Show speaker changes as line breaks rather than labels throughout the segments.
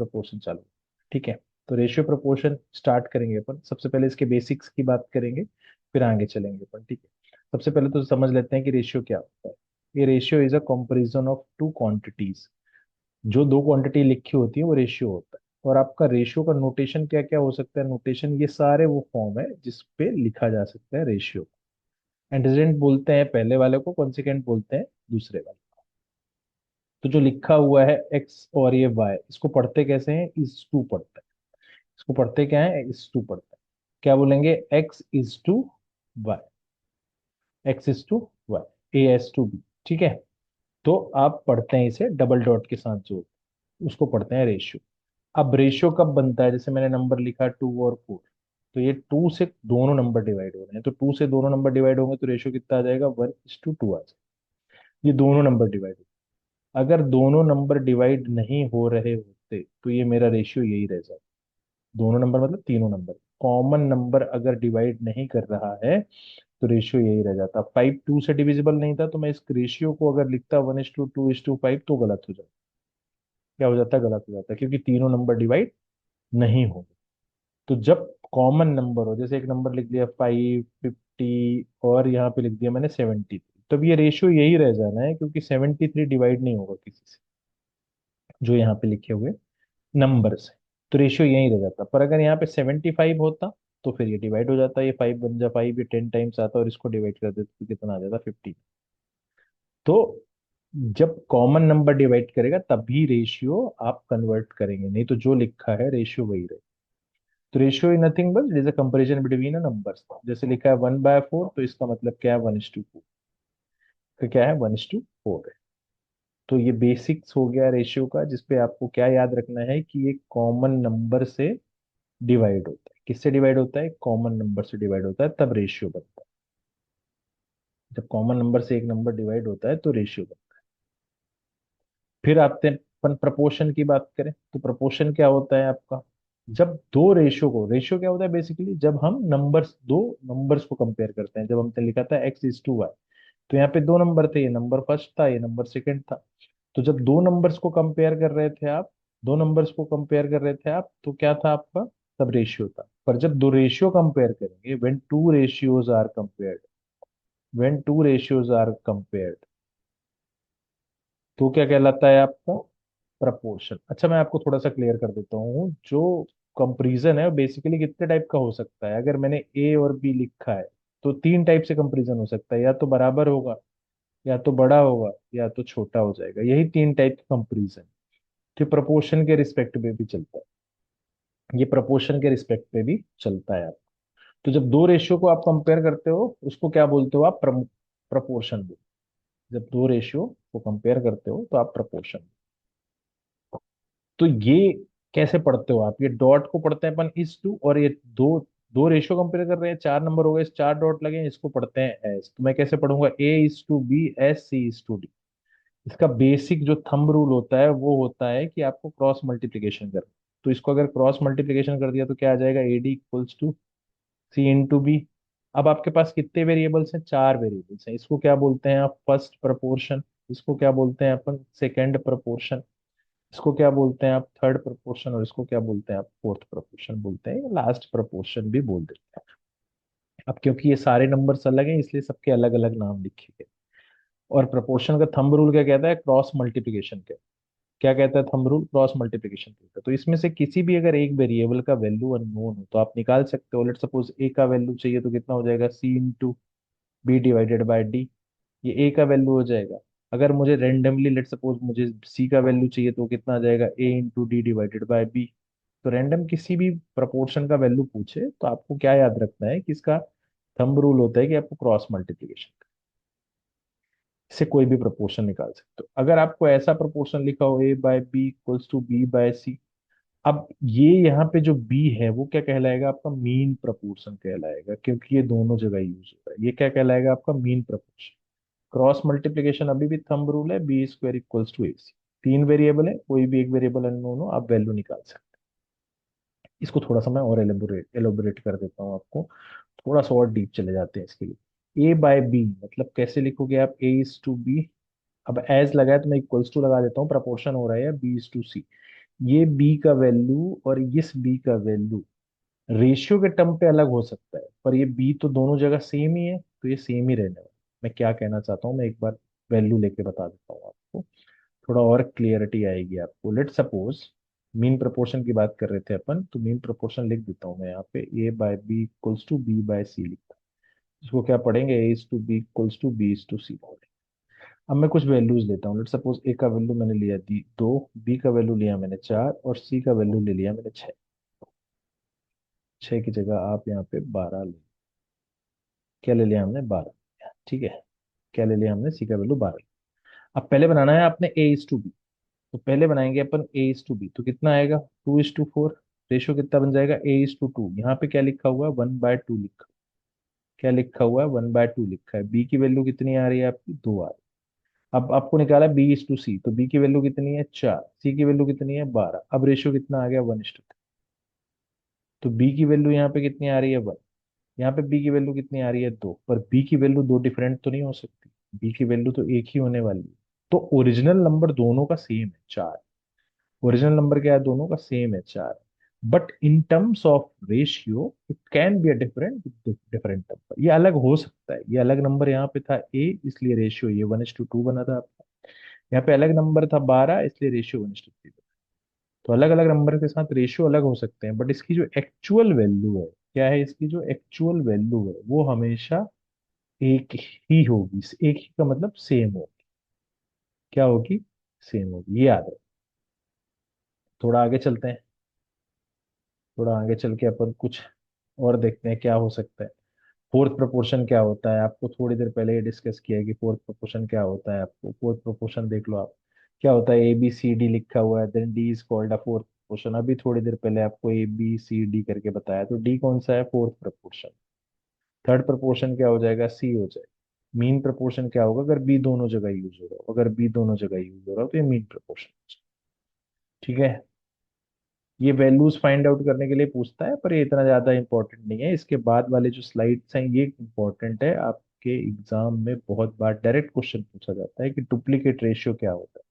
Proportion चालू। ठीक है, तो रेशियो प्रोपोर्शन स्टार्ट करेंगे अपन। सबसे पहले इसके बेसिक्स की बात करेंगे, फिर आगे चलेंगे अपन। ठीक है, सबसे पहले तो समझ लेते हैं कि रेशियो क्या होता है। ये ratio is a comparison of two quantities. जो दो क्वांटिटी लिखी होती है वो रेशियो होता है। और आपका रेशियो का नोटेशन क्या क्या हो सकता है? नोटेशन ये सारे वो फॉर्म है जिस पे लिखा जा सकता है रेशियो। एंटीजडेंट बोलते हैं पहले वाले को, कॉन्सिक्वेंट बोलते हैं दूसरे वाले को। तो जो लिखा हुआ है एक्स और ये वाई, इसको पढ़ते कैसे हैं? इज टू पढ़ते हैं। इसको पढ़ते क्या है? इज टू पढ़ते हैं। क्या बोलेंगे? X is to y, x is to y, a as to b. ठीक है, तो आप पढ़ते हैं इसे डबल डॉट के साथ जोड़, उसको पढ़ते हैं रेशियो। अब रेशियो कब बनता है? जैसे मैंने नंबर लिखा 2 और 4, तो ये 2 से दोनों नंबर डिवाइड हो रहे हैं, तो 2 से दोनों नंबर डिवाइड होंगे तो रेशियो कितना आ जाएगा? 1:2 आ जाएगा। ये दोनों नंबर डिवाइड हो, अगर दोनों नंबर डिवाइड नहीं हो रहे होते तो ये मेरा रेशियो यही रह जाता। दोनों नंबर मतलब तीनों नंबर, कॉमन नंबर अगर डिवाइड नहीं कर रहा है तो रेशियो यही रह जाता। 5 2 से डिविजिबल नहीं था, तो मैं इस रेशियो को अगर लिखता 1:2:5 तो गलत हो जाता। क्या हो जाता? गलत हो जाता, क्योंकि तीनों नंबर डिवाइड नहीं हो। तो जब कॉमन नंबर हो, जैसे एक नंबर लिख दिया 550 और यहाँ पे लिख दिया मैंने 73, तब ये रेशियो यही रह जाना है, क्योंकि 73 डिवाइड नहीं होगा किसी से, जो यहाँ पे लिखे हुए नंबर से। तो रेशियो यही रह जाता। पर अगर यहाँ पे 75 होता तो फिर ये डिवाइड हो जाता। ये 5 बन जा 5, ये 10 टाइम्स आता और इसको डिवाइड कर देते तो कितना आ जाता? 50। तो जब कॉमन नंबर डिवाइड करेगा तभी रेशियो आप कन्वर्ट करेंगे, नहीं तो जो लिखा है रेशियो वही रहेगा। तो ratio is nothing but is a comparison between a numbers. जैसे लिखा है 1/4, तो इसका मतलब क्या है? 1:4। तो क्या है? 1:4 है। तो ये बेसिक्स हो गया रेशियो का, जिसपे आपको क्या याद रखना है कि ये कॉमन नंबर से डिवाइड होता है। किससे डिवाइड होता है? कॉमन नंबर से डिवाइड होता है, तब रेशियो बनता है। जब कॉमन नंबर से एक नंबर डिवाइड होता है तो रेशियो बनता है। फिर आते हैं अपन प्रपोर्शन की बात करें, तो प्रपोर्शन क्या होता है आपका? जब दो रेशियो को, रेशियो क्या होता है बेसिकली? जब हम नंबर्स, दो नंबर्स को कंपेयर करते हैं। जब हमने लिखा था x:1, तो यहाँ पे दो नंबर थे, ये नंबर फर्स्ट था, ये नंबर सेकंड था। तो जब दो नंबर्स को कंपेयर कर रहे थे आप, दो नंबर्स को कंपेयर कर रहे थे आप, तो क्या था आपका? तब रेशियो था। पर जब दो रेशियो कंपेयर करेंगे, when two ratios are compared, when two ratios are compared, तो क्या कहलाता है आपका? प्रपोर्शन। अच्छा, मैं आपको थोड़ा सा क्लियर कर देता हूँ। जो कंपैरिजन है बेसिकली कितने टाइप का हो सकता है? अगर मैंने ए और बी लिखा है तो तीन टाइप से कंपैरिजन हो सकता है। या तो बराबर होगा, या तो बड़ा होगा, या तो छोटा हो जाएगा। यही तीन टाइप का कंपैरिजन। तो प्रपोर्शन के रिस्पेक्ट पे भी चलता है, ये प्रपोर्शन के रिस्पेक्ट पे भी चलता है। आप तो जब दो रेशियो को आप कंपेयर करते हो उसको क्या बोलते हो? आप प्रपोर्शन बोलते हो। जब दो रेशियो को कंपेयर करते हो तो आप प्रपोर्शन। तो ये कैसे पढ़ते हो आप? ये डॉट को पढ़ते हैं अपन इस टू, और ये दो, दो रेशियो कंपेयर कर रहे हैं, चार नंबर हो गए, इस चार डॉट लगे हैं, इसको पढ़ते हैं एस। तो मैं कैसे पढ़ूंगा? A:B, S:C:D। इसका बेसिक जो थंब रूल होता है वो होता है कि आपको क्रॉस मल्टीप्लीकेशन करना। तो इसको अगर क्रॉस मल्टीप्लीकेशन कर दिया तो क्या आ जाएगा? AD = C×B। अब आपके पास कितने वेरिएबल्स हैं? चार वेरिएबल्स हैं। इसको क्या बोलते हैं आप? First proportion. इसको क्या बोलते हैं अपन? Second proportion. इसको क्या बोलते हैं आप? Third proportion. और इसको क्या बोलते हैं आप? फोर्थ प्रपोर्शन बोलते हैं, या लास्ट प्रपोर्शन भी बोल देते हैं। अब क्योंकि ये सारे नंबर्स अलग हैं इसलिए सबके अलग अलग नाम लिखे गए। और प्रपोर्शन का थंब रूल क्या कहता है? क्रॉस मल्टीप्लिकेशन के। क्या कहता है थंब रूल? क्रॉस मल्टीप्लिकेशन कहता है। तो इसमें से किसी भी अगर एक वेरिएबल का वैल्यू अननोन हो तो आप निकाल सकते हो। लेट सपोज ए का वैल्यू चाहिए तो कितना हो जाएगा? C×B/D। ये ए का वैल्यू हो जाएगा। अगर मुझे रेंडमली, लेट सपोज मुझे सी का वैल्यू चाहिए तो कितना आ जाएगा? A×D/B। तो रैंडम किसी भी प्रपोर्शन का वैल्यू पूछे तो आपको क्या याद रखना है कि इसका थंब रूल होता है कि आपको क्रॉस मल्टीप्लिकेशन से कोई भी प्रपोर्शन निकाल सकते हो। अगर आपको ऐसा प्रपोर्शन लिखा हो A/B = B/C, अब ये यहाँ पे जो बी है वो क्या कहलाएगा? आपका मीन प्रपोर्शन कहलाएगा, क्योंकि ये दोनों जगह यूज होता है। ये क्या कहलाएगा? आपका मीन प्रपोर्शन। क्रॉस मल्टीप्लिकेशन अभी भी थंब रूल है, B² = AC। तीन वेरिएबल है, कोई भी एक वेरिएबल अननोन हो आप वैल्यू निकाल सकते हैं। इसको थोड़ा सा मैं और एलोबरेट कर देता हूँ आपको। थोड़ा सा और डीप चले जाते हैं इसके लिए। A/B मतलब कैसे लिखोगे आप? A:/B। अब एज लगा है तो मैं इक्वल्स टू लगा देता हूँ, प्रपोर्शन हो रहा है B:/C। ये बी का वैल्यू और इस बी का वैल्यू रेशियो के टर्म पे अलग हो सकता है, पर ये बी तो दोनों जगह सेम ही है, तो ये सेम ही रहने वाला है। मैं क्या कहना चाहता हूँ, मैं एक बार वैल्यू लेके बता देता हूँ आपको, थोड़ा और क्लियरिटी आएगी आपको। लेट सपोज मीन प्रोपोर्शन की बात कर रहे थे अपन, तो मीन प्रोपोर्शन लिख देता हूँ मैं यहाँ पे, A by B equals to B by C लिखता हूँ। इसको क्या पढ़ेंगे, A is to B equals to B is to C. अब मैं कुछ वैल्यूज लेता हूँ। लेट सपोज ए का वैल्यू मैंने लिया दी 2, बी का वैल्यू लिया मैंने 4, और सी का वैल्यू ले लिया मैंने 6। 6 की जगह आप यहाँ पे 12 ले, क्या ले लिया हमने, 12। ठीक है, क्या ले लिया हमने, सी का वैल्यू 12। अब पहले बनाना है आपने ए इज टू बी, तो पहले बनाएंगे अपन ए इज टू बी, तो कितना आएगा, 2:4। रेशियो कितना बन जाएगा, ए इज टू 2। यहाँ पे क्या लिखा हुआ है, 1/2 लिखा, क्या लिखा हुआ है, 1/2 लिखा है। बी की वैल्यू कितनी आ रही है आपकी, 2 आ रही है। अब आपको निकाला बी इज टू सी, तो बी की वैल्यू कितनी है, 4, सी की वैल्यू कितनी है, 12। अब रेशियो कितना आ गया, 1:3। तो बी की वैल्यू यहाँ पे कितनी आ रही है, 1। यहाँ पे बी की वैल्यू कितनी आ रही है, 2। पर बी की वैल्यू दो डिफरेंट तो नहीं हो सकती, बी की वैल्यू तो एक ही होने वाली है। तो ओरिजिनल नंबर दोनों का सेम है, 4। ओरिजिनल नंबर क्या है, दोनों का सेम है, 4। But in terms of ratio it can be a different different number, ये अलग हो सकता है। ये अलग नंबर यहाँ पे था ए, इसलिए रेशियो ये 1:2 बना था आपका। यहाँ पे अलग नंबर था 12, इसलिए रेशियो 1:3। तो अलग अलग नंबर के साथ रेशियो अलग हो सकते हैं, बट इसकी जो एक्चुअल वैल्यू है, क्या है, इसकी जो एक्चुअल वैल्यू है वो हमेशा एक ही होगी। एक ही का मतलब सेम होगी। क्या होगी, सेम होगी, ये याद है। थोड़ा आगे चलते हैं, थोड़ा आगे चल के अपन कुछ और देखते हैं क्या हो सकता है। फोर्थ प्रोपोर्शन क्या होता है, आपको थोड़ी देर पहले ही डिस्कस किया है कि फोर्थ प्रोपोर्शन क्या होता है। आपको फोर्थ प्रोपोर्शन देख लो आप, क्या होता है, ए बी सी डी लिखा हुआ है, then D is called a fourth proportion. अभी थोड़ी देर पहले आपको ए बी सी डी करके बताया, तो डी कौन सा है, फोर्थ प्रोपोर्शन। थर्ड प्रोपोर्शन क्या हो जाएगा, सी हो जाएगा। मीन प्रोपोर्शन क्या होगा, अगर बी दोनों जगह यूज हो रहा हो, अगर बी दोनों जगह यूज हो रहा हो तो ये मीन प्रोपोर्शन। ठीक है, ये वैल्यूज फाइंड आउट करने के लिए पूछता है, पर ये इतना ज्यादा इंपॉर्टेंट नहीं है। इसके बाद वाले जो स्लाइड्स हैं ये इंपॉर्टेंट है, आपके एग्जाम में बहुत बार डायरेक्ट क्वेश्चन पूछा जाता है कि डुप्लीकेट रेशियो क्या होता है,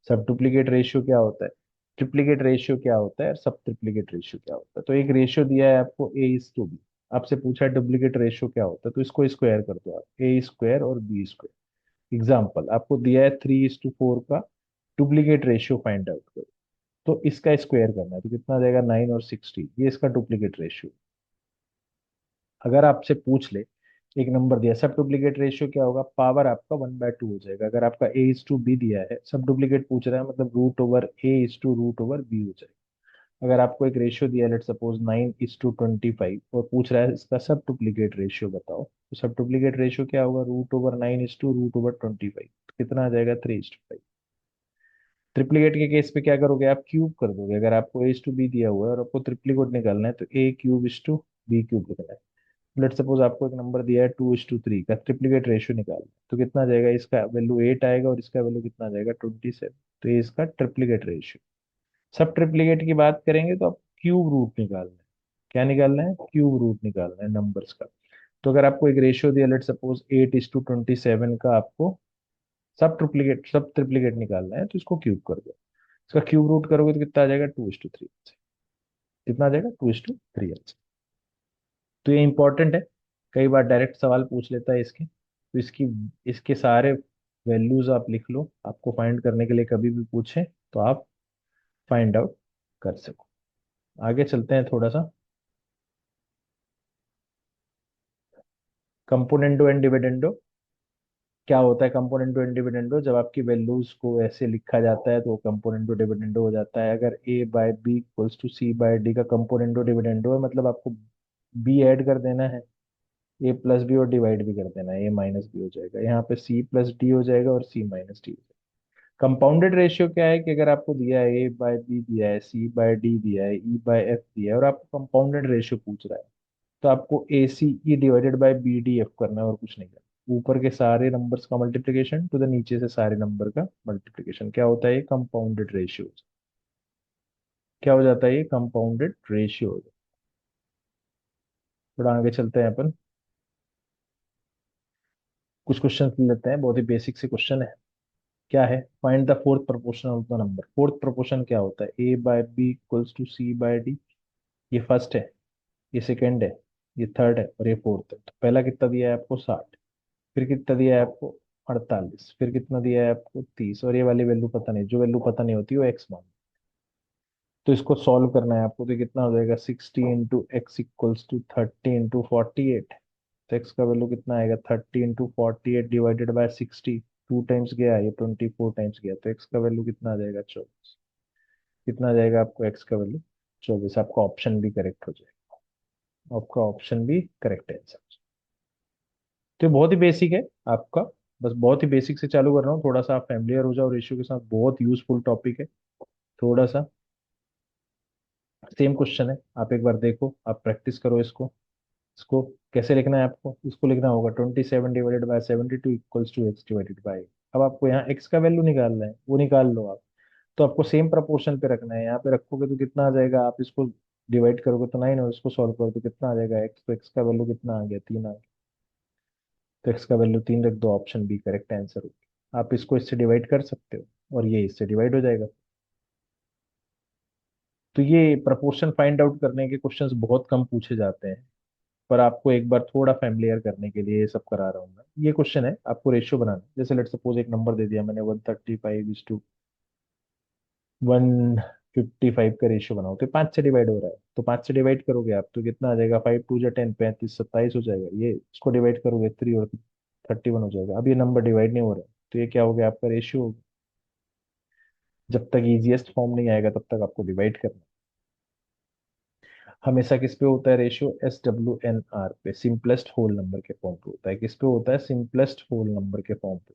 सब डुप्लीकेट रेशियो क्या होता है, ट्रिप्लीकेट रेशियो क्या होता है, और सब ट्रिप्लीकेट रेशियो क्या होता है। तो एक रेशियो दिया है आपको ए इज टू बी, आपसे पूछा है डुप्लीकेट रेशियो क्या होता है, तो इसको स्क्वायर कर दो आप, ए स्क्वायर और बी स्क्वायर। एग्जाम्पल आपको दिया है 3:4 का डुप्लीकेट रेशियो फाइंड आउट करो, तो इसका स्क्वायर करना है, तो कितना आ जाएगा, 9 और 16, ये इसका डुप्लीकेट रेशियो। अगर आपसे पूछ ले, एक नंबर दिया, सब डुप्लीकेट रेशियो क्या होगा, पावर आपका 1/2 हो जाएगा। अगर आपका ए इज टू बी दिया है, सब डुप्लीकेट पूछ रहा है, मतलब √A/√B हो जाएगा। अगर आपको एक रेशियो दिया है, लेट सपोज 9:25, और पूछ रहा है इसका सब डुप्लीकेट रेशियो बताओ, तो सब डुप्लीकेट रेशियो क्या होगा, √9/√25, कितना आ जाएगा, 3:5। ट्रिप्लीकेट के केस पे क्या करोगे, आप क्यूब कर दोगे। अगर आपको ए टू बी दिया हुआ है और आपको ट्रिप्लीकेट निकालना है, तो A³/B³ लिखना है। लेट सपोज आपको एक नंबर दिया है 2:3 का, ट्रिप्लीकेट रेशियो निकालना है, तो कितना आ जाएगा, इसका वैल्यू 8 आएगा और इसका वैल्यू कितना आ जाएगा, 27। तो ये इसका ट्रिप्लीकेट रेशियो। सब ट्रिप्लीकेट की बात करेंगे तो आप क्यूब रूट निकालना है। क्या निकालना है, क्यूब रूट निकालना है नंबर्स का। तो अगर आपको एक रेशियो दिया, लेट सपोज 8:27 का, आपको सब ट्रिप्लीकेट निकालना है, तो इसको क्यूब कर दो। इसका क्यूब रूट करोगे तो कितना आ जाएगा, 2:3। कितना आ जाएगा, 2:3। तो ये इंपॉर्टेंट है, कई बार डायरेक्ट सवाल पूछ लेता है इसके, तो इसके सारे वैल्यूज आप लिख लो, आपको फाइंड करने के लिए कभी भी पूछे तो आप फाइंड आउट कर सको। आगे चलते हैं थोड़ा सा, कंपोनेंडो एंड डिविडेंडो। क्या होता है कंपोनेंडो एंड डिविडेंडो, जब आपकी वैल्यूज को ऐसे लिखा जाता है तो कंपोनेंडो डिविडेंडो हो जाता है। अगर A/B = C/D का कंपोनेंडो डिविडेंडो है, मतलब आपको बी ऐड कर देना है, A+B और डिवाइड भी कर देना है, A-B हो जाएगा, यहाँ पे C+D हो जाएगा और C-D हो जाएगा। कंपाउंडेड रेशियो क्या है, कि अगर आपको दिया है A/B दिया है, C/D दिया है, E/F दिया है, और आपको कंपाउंडेड रेशियो पूछ रहा है, तो आपको ACE/BDF करना है और कुछ नहीं करना। ऊपर के सारे नंबर्स का मल्टीप्लिकेशन टू द नीचे से सारे नंबर का मल्टीप्लिकेशन, क्या होता है, ये कंपाउंडेड रेशियो। क्या हो जाता है, ये कंपाउंडेड रेशियो हो जाता है। थोड़ा आगे चलते हैं अपन, कुछ क्वेश्चन लेते हैं, बहुत ही बेसिक से क्वेश्चन है। क्या है, find the fourth proportion of the number. Fourth proportion क्या होता है, A by B equals to C by D. ये फर्स्ट है, ये सेकंड है, ये थर्ड है और ये फोर्थ है। तो पहला कितना दिया है आपको 60, फिर कितना दिया है आपको 48, फिर कितना दिया है आपको 30, और ये वाली वैल्यू पता नहीं, जो वैल्यू पता नहीं होती वो एक्स मान। तो इसको सॉल्व करना है आपको, तो कितना हो जाएगा 60 into x equals to 30 into 48। तो एक्स का वैल्यू कितना आएगा 30 इंटू 48 डिवाइडेड बाय 60। 2 टाइम्स गया, ये 24 टाइम्स गया, तो एक्स का वैल्यू कितना आ जाएगा 24। कितना आ जाएगा आपको एक्स का वैल्यू 24। आपका ऑप्शन भी करेक्ट हो जाएगा, आपका ऑप्शन भी करेक्ट है आंसर। तो ये बहुत ही बेसिक है आपका, बस बहुत ही बेसिक से चालू कर रहा हूँ, थोड़ा सा आप फैमिलियर हो जाओ रेशियो के साथ, बहुत यूजफुल टॉपिक है। थोड़ा सा सेम क्वेश्चन है, आप एक बार देखो, आप प्रैक्टिस करो इसको। इसको कैसे लिखना है आपको, इसको लिखना होगा 27 divided by 72 equals to x divided by. अब आपको यहाँ एक्स का वैल्यू निकालना है, वो निकाल लो आप। तो आपको सेम प्रपोर्शन पे रखना है, यहाँ पे रखोगे तो कितना आ जाएगा, आप इसको डिवाइड करोगे तो 9, और इसको सॉल्व करोगे तो कितना आ जाएगा एक्स। तो एक्स का वैल्यू कितना आ गया 3 आ गया। तो एक्स का वैल्यू 3 रख दो, ऑप्शन बी करेक्ट आंसर होगा। आप इसको इससे डिवाइड कर सकते हो और ये इससे डिवाइड हो जाएगा। तो ये प्रपोर्शन फाइंड आउट करने के क्वेश्चंस बहुत कम पूछे जाते हैं, पर आपको एक बार थोड़ा फैमिलियर करने के लिए ये सब करा रहा हूँ मैं। ये क्वेश्चन है, आपको रेशियो बनाना है। जैसे लेट सपोज एक नंबर दे दिया मैंने 135:155 का रेशियो बनाओ, तो 5 से डिवाइड हो रहा है, तो 5 से डिवाइड करोगे आप तो कितना आ जाएगा, 5 2 जा 10, 35 27 हो जाएगा। ये इसको डिवाइड करोगे 3 और 31 हो जाएगा। अब ये नंबर डिवाइड नहीं हो रहा है, तो ये क्या हो गया आपका रेशियो। जब तक इजीएस्ट फॉर्म नहीं आएगा तब तक आपको डिवाइड करना है। हमेशा किस पे होता है रेशियो, SWNR पे, सिंपलेस्ट होल नंबर के फॉर्म पे होता है। किस पे होता है, सिंपलेस्ट होल नंबर के फॉर्म पे।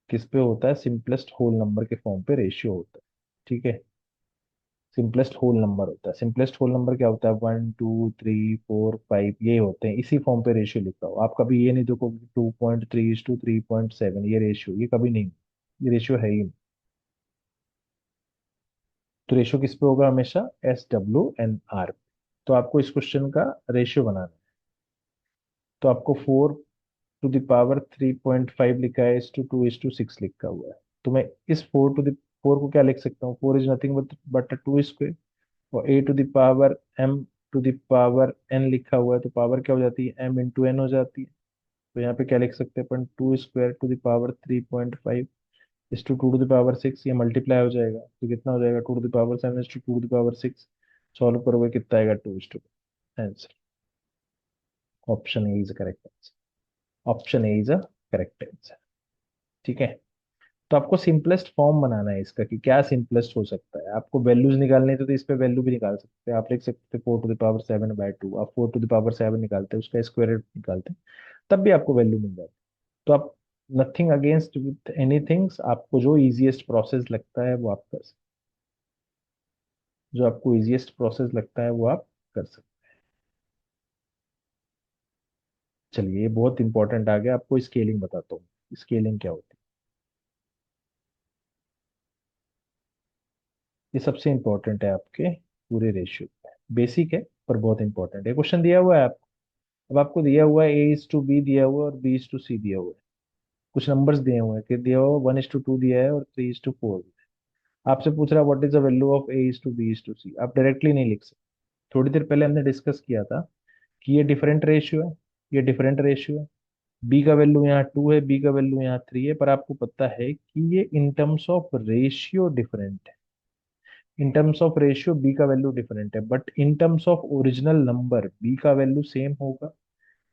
किस पे होता है, सिंपलेस्ट होल नंबर के फॉर्म पे रेशियो होता है। ठीक है, सिंपलेस्ट होल नंबर होता है। सिंपलेस्ट होल नंबर क्या होता है, 1 2 3 4 5 ये होते हैं, इसी फॉर्म पे रेशियो लिखा हो। आप कभी ये नहीं देखो 2.3:3.7 ये रेशियो, ये कभी नहीं, ये रेशियो है ही नहीं। तो रेशियो किस पे होगा हमेशा, SWNR। तो आपको इस क्वेश्चन का रेशियो बनाना है। तो आपको 4 टू द पावर 3.5 लिखा है, इस टू 6 लिखा हुआ है। तो मैं इस 4 को क्या लिख सकता हूँ, 4 इज नथिंग बट 2 स्क्वेयर। और A to the power M to the power N लिखा हुआ है, तो पावर क्या हो जाती है, M इंटू N हो जाती है। तो यहाँ पे क्या लिख सकते हैं अपन, 2 स्क्वायर टू द पावर 3.5 इस टू 2 टू द पावर 6, ये मल्टीप्लाई हो जाएगा तो कितना हो जाएगा 2 to the power 7 is to 2 to the power 6। Solve करोगे कितना आएगा 2:2। Answer option A is correct answer. Option A is a correct answer. ठीक है, तो आपको सिंपलेस्ट फॉर्म बनाना है इसका, कि क्या सिंपलेस्ट हो सकता है। आपको वैल्यूज निकालनी है तो इस पे वैल्यू भी निकाल सकते हैं। आप लिख सकते हैं 4 टू द पावर 7/2, आप 4 टू द पावर 7 निकालते हैं, उसका स्क्वायर रूट निकालते हैं, तब भी आपको वैल्यू मिल जाती है। तो आप नथिंग अगेंस्ट विथ एनीथिंग, आपको जो इजीएस्ट प्रोसेस लगता है वो आप कर सकते, जो आपको इजीएस्ट प्रोसेस लगता है वो आप कर सकते। चलिए, ये बहुत इंपॉर्टेंट आ गया, आपको स्केलिंग बताता हूँ। स्केलिंग क्या होती है, ये सबसे इंपॉर्टेंट है आपके पूरे रेशियो में। बेसिक है पर बहुत इंपॉर्टेंट है। क्वेश्चन दिया हुआ है आपको, अब आपको दिया हुआ है A:B दिया हुआ है और B:C दिया हुआ है। कुछ नंबर्स दिए हुए हैं कि दिया हुआ 1:2 दिया है और 3:4 दिया है। आपसे पूछ रहा है what is the value of A:B:C। आप डायरेक्टली नहीं लिख सकते। थोड़ी देर पहले हमने डिस्कस किया था कि ये डिफरेंट रेशियो है, ये डिफरेंट रेशियो है। बी का वैल्यू यहाँ 2 है, बी का वैल्यू यहाँ 3 है, पर आपको पता है कि ये in terms of ratio different है। In terms of ratio B का वैल्यू डिफरेंट है, but in terms of original number B का वैल्यू सेम होगा।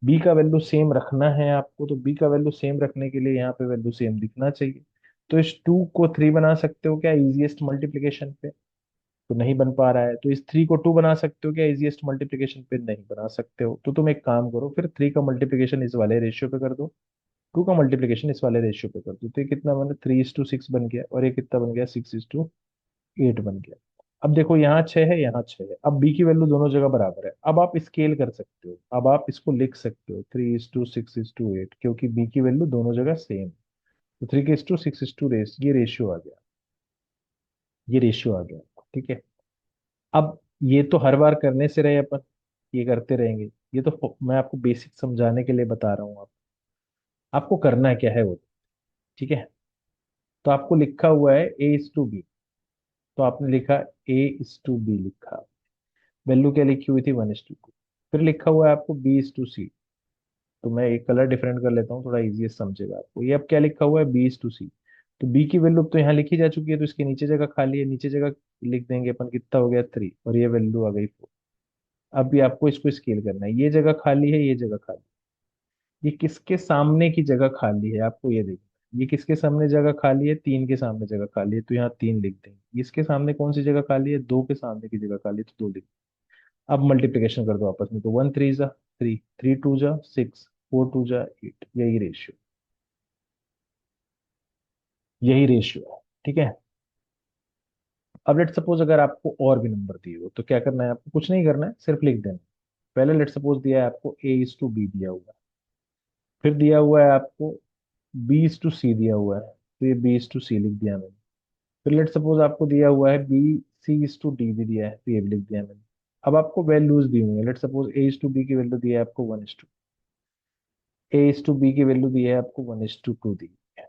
बी का वैल्यू सेम रखना है आपको, तो बी का वैल्यू सेम रखने के लिए यहाँ पे वैल्यू सेम दिखना चाहिए। तो इस 2 को 3 बना सकते हो क्या इजीएस्ट मल्टीप्लीकेशन पे, तो नहीं बन पा रहा है। तो इस 3 को 2 बना सकते हो क्या इजीएस्ट मल्टीप्लीकेशन पे, नहीं बना सकते हो। तो तुम एक काम करो, फिर 3 का मल्टीप्लीकेशन इस वाले रेशियो पे कर दो, 2 का मल्टीप्लीकेशन इस वाले रेशियो पे कर दो। तो ये कितना बना, 3:6 बन गया, और ये कितना बन गया, 6:8 बन गया। अब देखो यहाँ 6 है, यहाँ 6 है, अब बी की वैल्यू दोनों जगह बराबर है। अब आप स्केल कर सकते हो, अब आप इसको लिख सकते हो 3:6:8, क्योंकि बी की वैल्यू दोनों जगह सेम। तो 3:6:रेस, ये रेशियो आ गया, ये रेशियो आ गया। ठीक है, अब ये तो हर बार करने से रहे अपन, ये करते रहेंगे। ये तो मैं आपको बेसिक समझाने के लिए बता रहा हूँ। आपको करना क्या है वो, ठीक है। तो आपको लिखा हुआ है A:B, तो आपने लिखा A:B लिखा, वैल्यू क्या लिखी हुई थी 1:2। फिर लिखा हुआ है आपको B:C, तो मैं एक कलर डिफरेंट कर लेता हूँ, थोड़ा इजीएस्ट समझेगा आपको। ये अब क्या लिखा हुआ है B:C, तो बी की वैल्यू तो यहाँ लिखी जा चुकी है, तो इसके नीचे जगह खाली है, नीचे जगह लिख देंगे अपन, कितना हो गया 3, और ये वैल्यू आ गई 4। अब भी आपको इसको स्केल करना है, ये जगह खाली है, ये जगह खाली, ये किसके सामने की जगह खाली है आपको ये देखना है। ये किसके सामने जगह खाली है, 3 के सामने जगह खाली है, तो यहाँ 3 लिख देंगे। इसके सामने कौन सी जगह खाली है, 2 के सामने की जगह खाली है, तो 2 लिख। अब मल्टीप्लिकेशन कर दो आपस में, तो 1 3 जा 3, 3 2 जा 6, 4 2 जा 8, यही रेशियो, यही रेशियो है। ठीक है। अब लेट सपोज अगर आपको और भी नंबर दिए हो, तो क्या करना है आपको, कुछ नहीं करना है, सिर्फ लिख देना है। पहले लेट सपोज दिया है आपको A:B दिया हुआ है, फिर दिया हुआ है आपको B:C दिया हुआ है, तो ये B:C लिख दिया मैंने। फिर लेट सपोज आपको दिया हुआ है B:C:D भी दिया है, तो ये भी लिख दिया मैंने। अब आपको वैल्यूज दी हुई है, लेट सपोज A:B की वैल्यू दी है आपको 1:2, A:B की वैल्यू दी है आपको 1:2 दी है,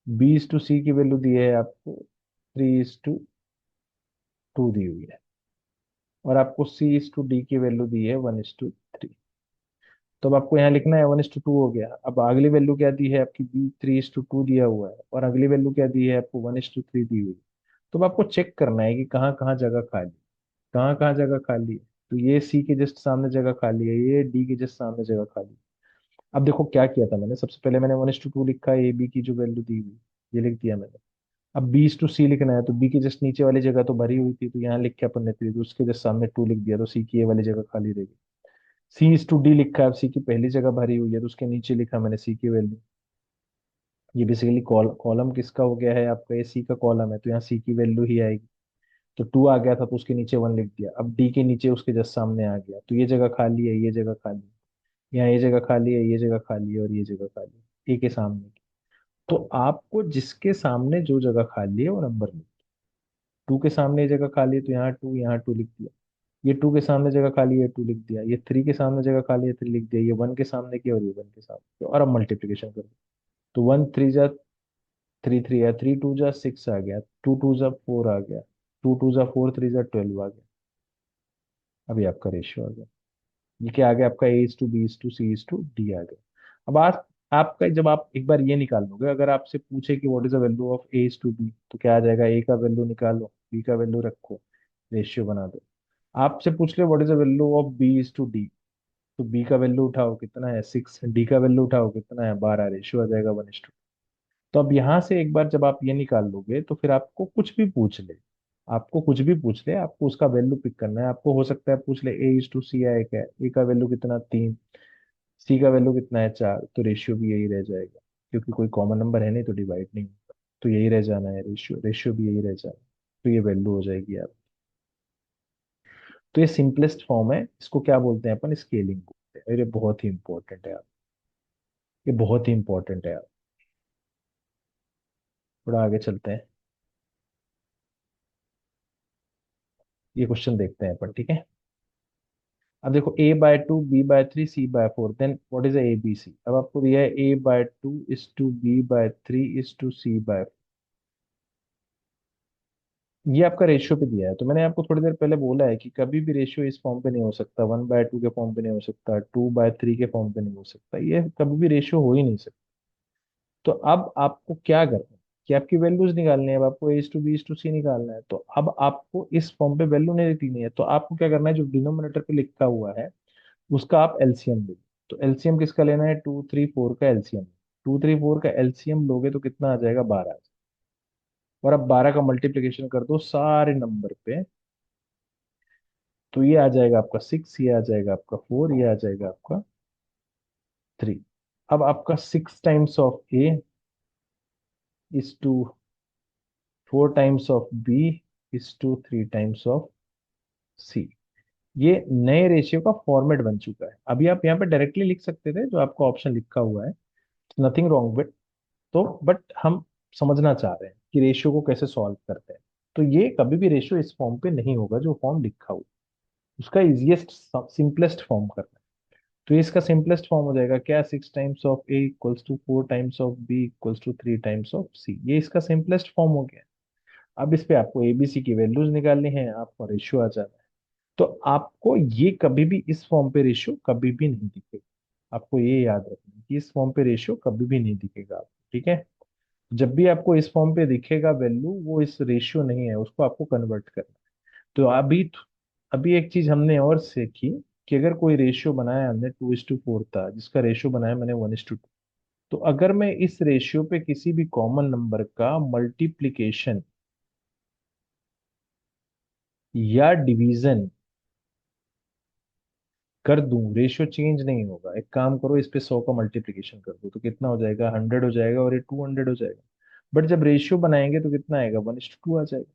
B:C की वैल्यू दी है आपको 3:2 दी हुई है, और आपको C:D की वैल्यू दी है 1:3। तो अब आपको यहाँ लिखना है 1:2 हो गया। अब अगली वैल्यू क्या दी है आपकी, B:3:2 दिया हुआ है, और अगली वैल्यू क्या दी है आपको 1:3 दी हुई है। तो अब आपको चेक करना है कि कहाँ कहाँ जगह खाली, कहाँ कहाँ जगह खाली है। तो ये सी के जस्ट सामने जगह खाली है, ये डी के जस्ट सामने जगह खाली है। अब देखो क्या किया था मैंने, सबसे पहले मैंने 1:2 लिखा है, ए बी की जो वैल्यू दी हुई, ये लिख दिया मैंने। अब B:C लिखना है, तो बी की जस्ट नीचे वाली जगह तो भरी हुई थी, तो यहाँ लिख के अपन ने 3, तो उसके जस्ट सामने 2 लिख दिया, तो सी की ये वाली जगह खाली रहेगी। C:D लिखा है, अब सी की पहली जगह भरी हुई है, तो उसके नीचे लिखा मैंने सी की वैल्यू। ये बेसिकली कॉलम किसका हो गया है आपका, ये सी का कॉलम है, तो यहाँ सी की वैल्यू ही आएगी। तो 2 आ गया था, तो उसके नीचे 1 लिख दिया। अब डी के नीचे उसके जस्ट सामने आ गया, तो ये जगह खाली है, ये जगह खाली है, यहाँ ये जगह खाली है, ये जगह खाली है, और ये जगह खाली है, ए के सामने की। तो आपको जिसके सामने जो जगह खाली है वो नंबर लिख। 2 के सामने ये जगह खाली है, तो यहाँ 2 लिख दिया। ये 2 के सामने जगह खाली है, 2 लिख दिया। ये 3 के सामने जगह खाली है, 3 लिख दिया। ये 1 के सामने की, और ये 1 के सामने, और अब मल्टीप्लिकेशन कर दो। तो 1 3 जा 3 3 है, 3 2 जा 6 आ गया, 2 2 जा 4 आ गया, 2 2 जा 4 3 जा 12 आ गया। अभी आपका रेशियो आ गया। ये क्या आ गया आपका, A:B:C:D आ गया। अब आप आपका जब आप एक बार ये निकाल लोगे, अगर आपसे पूछे कि what is the value of A:B, तो क्या आ जाएगा, ए का वैल्यू निकालो, बी का वैल्यू रखो, रेशियो बना दो। आपसे पूछ ले what is the value of B:D, तो बी का वैल्यू उठाओ कितना है 6, डी का वैल्यू उठाओ कितना है 12, रेशियो आ जाएगा 1:2। तो अब यहाँ से एक बार जब आप ये निकाल लोगे, तो फिर आपको कुछ भी पूछ ले, आपको कुछ भी पूछ ले, आपको उसका वैल्यू पिक करना है। आपको हो सकता है पूछ ले A:C है क्या, ए का वैल्यू कितना 3, सी का वैल्यू कितना है 4, तो रेशियो भी यही रह जाएगा, क्योंकि कोई कॉमन नंबर है नहीं, तो डिवाइड नहीं होगा, तो यही रह जाना है रेशियो, रेशियो भी यही रह जाना, तो ये वैल्यू हो जाएगी आप। तो ये सिंपलेस्ट फॉर्म है, इसको क्या बोलते हैं अपन, स्केलिंग बोलते हैं, और ये बहुत ही इंपॉर्टेंट है आप, ये बहुत ही इंपॉर्टेंट है आप। थोड़ा आगे चलते हैं, ये क्वेश्चन देखते हैं अपन, ठीक है। अब देखो A/2, B/3, C/4, then what is A B C. अब आपको दिया है A/2 is to B/3 is to C/4, ये आपका रेशियो पे दिया है। तो मैंने आपको थोड़ी देर पहले बोला है कि कभी भी रेशियो इस फॉर्म पे नहीं हो सकता, 1/2 के फॉर्म पे नहीं हो सकता, 2/3 के फॉर्म पे नहीं हो सकता, ये कभी भी रेशियो हो ही नहीं सकता। तो अब आपको क्या करना है कि आपकी वैल्यूज निकालनी है, अब आपको A:B:C निकालना है। तो अब आपको इस फॉर्म पे वैल्यू नहीं देनी है, तो आपको क्या करना है, जो डिनोमिनेटर पे लिखा हुआ है उसका आप एलसीएम ले लो। तो एलसीएम किसका लेना है, 2 3 4 का एलसीएम। 2 3 4 का एलसीएम लोगे तो कितना आ जाएगा, 12। और अब 12 का मल्टीप्लिकेशन कर दो सारे नंबर पे, तो ये आ जाएगा आपका 6, ये आ जाएगा आपका 4, ये आ जाएगा आपका 3। अब आपका 6 times of A is to 4 times of B is to 3 times of C. ये नए रेशियो का फॉर्मेट बन चुका है। अभी आप यहाँ पे डायरेक्टली लिख सकते थे, जो आपका ऑप्शन लिखा हुआ है, नथिंग रॉन्ग विद। तो बट हम समझना चाह रहे हैं कि रेशियो को कैसे सॉल्व करते हैं। तो ये कभी भी रेशियो इस फॉर्म पे नहीं होगा जो फॉर्म लिखा हुआ है। उसका इजीएस्ट सिंपलेस्ट फॉर्म करना है। तो ये इसका सिंपलेस्ट फॉर्म हो जाएगा क्या, 6 times of a equals to 4 times of b equals to 3 times of c, ये इसका सिंपलेस्ट फॉर्म हो गया। अब इस पे आपको एबीसी की वैल्यूज निकालनी है, आपको रेशियो आ जाना है। तो आपको ये कभी भी इस फॉर्म पे रेशियो कभी भी नहीं दिखेगा, आपको ये याद रखना है कि इस फॉर्म पे रेशियो कभी भी नहीं दिखेगा आपको, ठीक है। जब भी आपको इस फॉर्म पे दिखेगा वैल्यू, वो इस रेशियो नहीं है, उसको आपको कन्वर्ट करना है। तो अभी अभी एक चीज हमने और सीखी कि अगर कोई रेशियो बनाया हमने 2:4 था, जिसका रेशियो बनाया मैंने 1:2, तो अगर मैं इस रेशियो पे किसी भी कॉमन नंबर का मल्टीप्लिकेशन या डिवीजन कर दूं, रेशियो चेंज नहीं होगा। एक काम करो, इस पे 100 का मल्टीप्लिकेशन कर दो तो कितना हो जाएगा, 100 हो जाएगा, और ये 200 हो जाएगा। बट जब रेशियो बनाएंगे तो कितना आएगा, 1:2 आ जाएगा।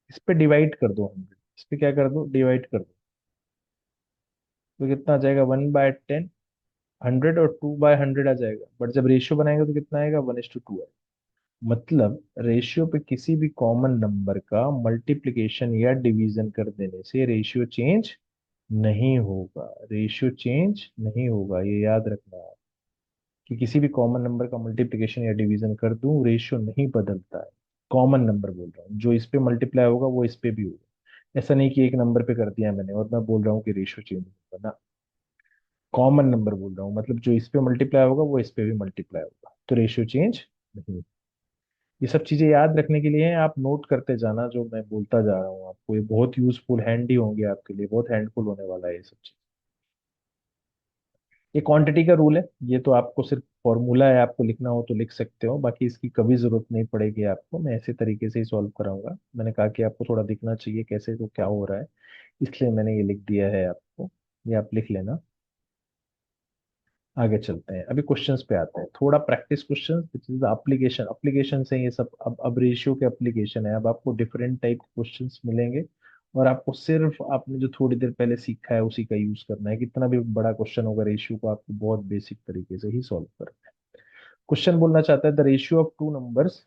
इस पे डिवाइड कर दो 100, इस पे क्या कर दो, डिवाइड कर दो, तो कितना आ जाएगा, 1/10। 100 और 2/100 आ जाएगा। बट जब रेशियो बनाएंगे तो कितना आएगा, 1:2 आएगा। मतलब रेशियो पे किसी भी कॉमन नंबर का मल्टीप्लिकेशन या डिवीजन कर देने से रेशियो चेंज नहीं होगा, रेशियो चेंज नहीं होगा, ये याद रखना है कि किसी भी कॉमन नंबर का मल्टीप्लिकेशन या डिवीजन कर दूं, रेशियो नहीं बदलता है। कॉमन नंबर बोल रहा हूँ, जो इस पे मल्टीप्लाई होगा वो इस पे भी होगा। ऐसा नहीं कि एक नंबर पे कर दिया मैंने और मैं बोल रहा हूँ कि रेशियो चेंज होगा ना। कॉमन नंबर बोल रहा हूँ, मतलब जो इस पे मल्टीप्लाई होगा वो इस पे भी मल्टीप्लाई होगा, तो रेशियो चेंज नहीं। ये सब चीजें याद रखने के लिए हैं, आप नोट करते जाना जो मैं बोलता जा रहा हूँ आपको, ये बहुत यूजफुल हैंडी होंगे आपके लिए, बहुत हैंडफुल होने वाला है ये सब चीज। ये क्वांटिटी का रूल है, ये तो आपको सिर्फ फॉर्मूला है, आपको लिखना हो तो लिख सकते हो, बाकी इसकी कभी जरूरत नहीं पड़ेगी आपको, मैं ऐसे तरीके से ही सॉल्व कराऊंगा। मैंने कहा कि आपको थोड़ा दिखना चाहिए कैसे तो क्या हो रहा है, इसलिए मैंने ये लिख दिया है आपको, ये आप लिख लेना। आगे चलते हैं, अभी क्वेश्चंस पे आते हैं, थोड़ा practice questions, which is application. Application से ये सब, अब रेशियो के एप्लीकेशन है, अब आपको डिफरेंट टाइप क्वेश्चंस मिलेंगे, और आपको सिर्फ आपने जो थोड़ी देर पहले सीखा है उसी का यूज करना है। कितना भी बड़ा क्वेश्चन होगा, रेशियो को आपको बहुत बेसिक तरीके से ही सॉल्व करना है। क्वेश्चन बोलना चाहता है the ratio of two numbers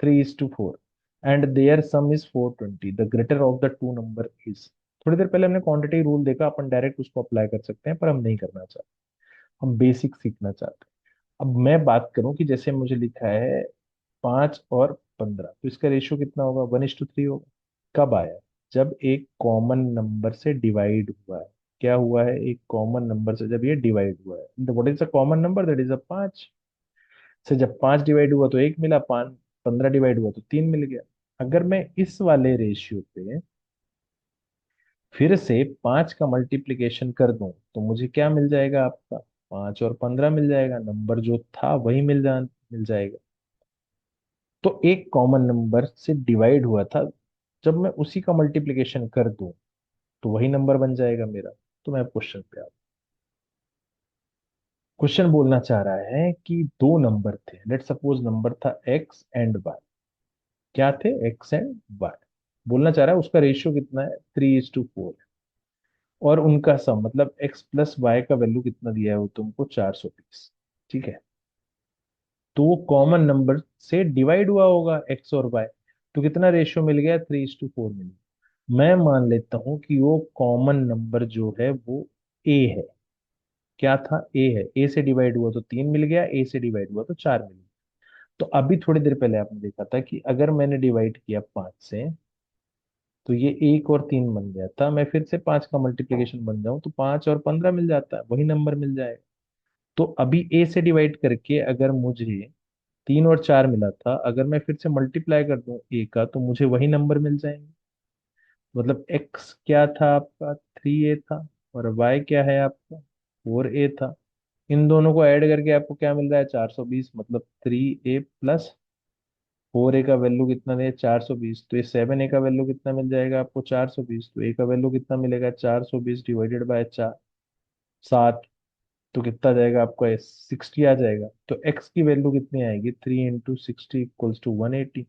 3:4 and their sum is 420, the greater of the two number is. थोड़ी देर पहले हमने क्वांटिटी रूल देखा, अपन डायरेक्ट उसको अप्लाई कर सकते हैं, पर हम नहीं करना चाहते, हम बेसिक सीखना चाहते हैं। अब मैं बात करूं कि जैसे मुझे लिखा है 5 और 15, तो इसका रेशियो कितना होगा, 1:3 होगा। कब आया, जब एक कॉमन नंबर से डिवाइड हुआ है। क्या हुआ है, एक कॉमन नंबर से जब ये डिवाइड हुआ है, what is a common number, that is a 5 से। जब 5 डिवाइड हुआ तो एक मिला, 15 डिवाइड हुआ तो 3 मिल गया। अगर मैं इस वाले रेशियो पे फिर से 5 का मल्टीप्लिकेशन कर दूं तो मुझे क्या मिल जाएगा आपका, 5 और 15 मिल जाएगा, नंबर जो था वही मिल जाएगा। तो एक कॉमन नंबर से डिवाइड हुआ था, जब मैं उसी का मल्टीप्लिकेशन कर दूं तो वही नंबर बन जाएगा मेरा। तो मैं क्वेश्चन पे आता, क्वेश्चन बोलना चाह रहा है कि दो नंबर थे, लेट सपोज नंबर था एक्स एंड वाई। क्या थे, एक्स एंड वाई। बोलना चाह रहा है उसका रेशियो कितना है, 3:4, और उनका सम, मतलब एक्स प्लस वाई का वैल्यू कितना दिया है वो तुमको, 420। ठीक है, तो वो कॉमन नंबर से डिवाइड हुआ होगा एक्स और वाई, तो कितना रेशियो मिल गया, 3:4 मिल गया। मैं मान लेता हूं कि वो कॉमन नंबर जो है वो ए है। क्या था, ए है, ए से डिवाइड हुआ तो 3 मिल गया, ए से डिवाइड हुआ तो 4 मिल गया। तो अभी थोड़ी देर पहले आपने देखा था कि अगर मैंने डिवाइड किया 5 से, तो ये 1 और 3 बन गया था, मैं फिर से 5 का मल्टीप्लिकेशन बन जाऊं तो 5 और 15 मिल जाता है, वही नंबर मिल जाएगा। तो अभी ए से डिवाइड करके अगर मुझे 3 और 4 मिला था, अगर मैं फिर से मल्टीप्लाई कर दूं ए का तो मुझे वही नंबर मिल जाएंगे। मतलब एक्स क्या था आपका, 3a था, और वाई क्या है आपका, 4a था। इन दोनों को ऐड करके आपको क्या मिल रहा है, 420। मतलब 3a प्लस 4a का वैल्यू कितना है, 420। तो ये 7a का वैल्यू कितना मिल जाएगा आपको, 420। तो a का वैल्यू कितना मिलेगा, 420 डिवाइडेड बाय 7। तो कितना आ जाएगा आपका, 60 आ जाएगा। तो x की वैल्यू कितनी आएगी, 3 × 60 इक्वल्स टू 180।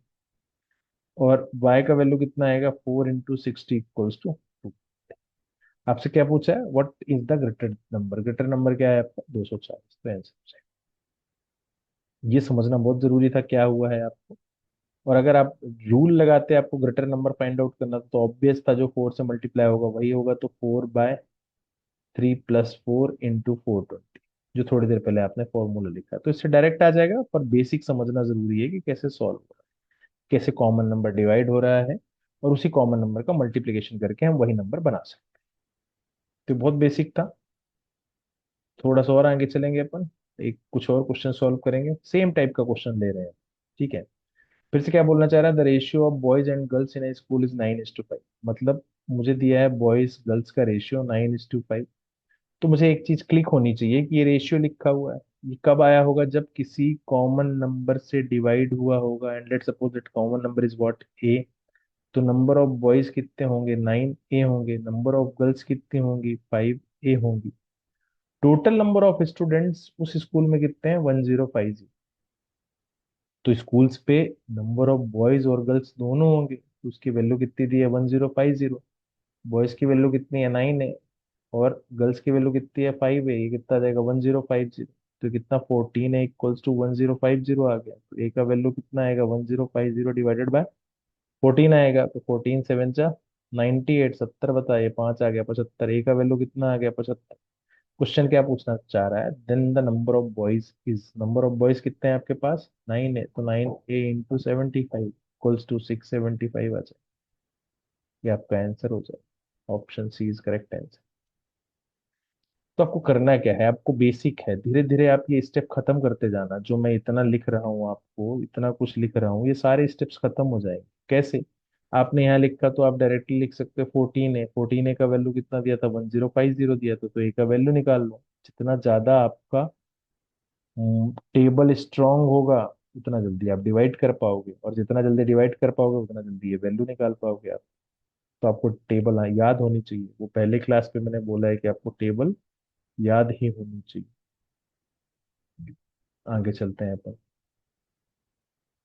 और y का वैल्यू कितना आएगा, 4 × 60 इक्वल्स टू 2। आपसे क्या पूछा है, what is the greater number, greater number क्या है आपका, 240। तो आंसर, ये समझना बहुत जरूरी था क्या हुआ है आपको। और अगर आप रूल लगाते आपको ग्रेटर नंबर फाइंड आउट करना था, तो ऑब्वियस था जो 4 से मल्टीप्लाई होगा वही होगा, तो 4/2 3+4 × 420, जो थोड़ी देर पहले आपने फॉर्मूला लिखा, तो इससे डायरेक्ट आ जाएगा, पर बेसिक समझना जरूरी है कि कैसे सॉल्व हो रहा है, कैसे कॉमन नंबर डिवाइड हो रहा है, और उसी कॉमन नंबर का मल्टीप्लिकेशन करके हम वही नंबर बना सकते हैं। तो बहुत बेसिक था। थोड़ा सा और आगे चलेंगे अपन, एक कुछ और क्वेश्चन सॉल्व करेंगे, सेम टाइप का क्वेश्चन ले रहे हैं। ठीक है, फिर से क्या बोलना चाह रहा है, the ratio of boys and girls in A school is 9:5। मतलब मुझे दिया है बॉयज गर्ल्स का रेशियो 9:5। तो मुझे एक चीज क्लिक होनी चाहिए कि ये रेशियो लिखा हुआ है, ये कब आया होगा, जब किसी कॉमन नंबर से डिवाइड हुआ होगा, and let suppose that common number is what, a. तो नंबर ऑफ बॉयज कितने होंगे, 9 ए होंगे, नंबर ऑफ गर्ल्स कितनी होंगी, 5 ए होंगी। टोटल नंबर ऑफ स्टूडेंट्स उस स्कूल में कितने हैं, 1050। तो स्कूल्स पे नंबर ऑफ बॉयज और गर्ल्स दोनों होंगे, तो उसकी वैल्यू कितनी दी है, 1050। बॉयज की वैल्यू कितनी है, 9 है, और गर्ल्स की वैल्यू कितनी है, 5 है। ये कितना आ जाएगा, 1050। तो कितना, 14 है इक्वल्स टू 1050 आ गया। तो ए का वैल्यू कितना आएगा, 1050 डिवाइडेड बाय 14 आएगा। तो 14 7 जा 98, 70 बताइए, 5 आ गया 75। ए का वैल्यू कितना आ गया, 75। क्वेश्चन क्या पूछना चाह रहा है, then the number of boys is, number of boys कितने हैं आपके पास, 9 है, तो 9 A × 75 इक्वल्स टू 675 आ जाए। ये आपका आंसर हो जाए, option C is correct answer. तो आपको करना क्या है, आपको बेसिक है, धीरे धीरे आप ये स्टेप खत्म करते जाना, जो मैं इतना लिख रहा हूँ आपको, इतना कुछ लिख रहा हूँ, ये सारे स्टेप्स खत्म हो जाएंगे। कैसे, आपने यहाँ लिखा तो आप डायरेक्टली लिख सकते हो 14 है, 14 का वैल्यू कितना दिया था, 1050 दिया था, तो ए का वैल्यू निकाल लो। जितना ज्यादा आपका टेबल स्ट्रांग होगा, उतना जल्दी आप डिवाइड कर पाओगे, और जितना जल्दी डिवाइड कर पाओगे उतना जल्दी ये वैल्यू निकाल पाओगे आप। तो आपको टेबल याद होनी चाहिए, वो पहले क्लास पे मैंने बोला है कि आपको टेबल याद ही होनी चाहिए। आगे चलते हैं अपन,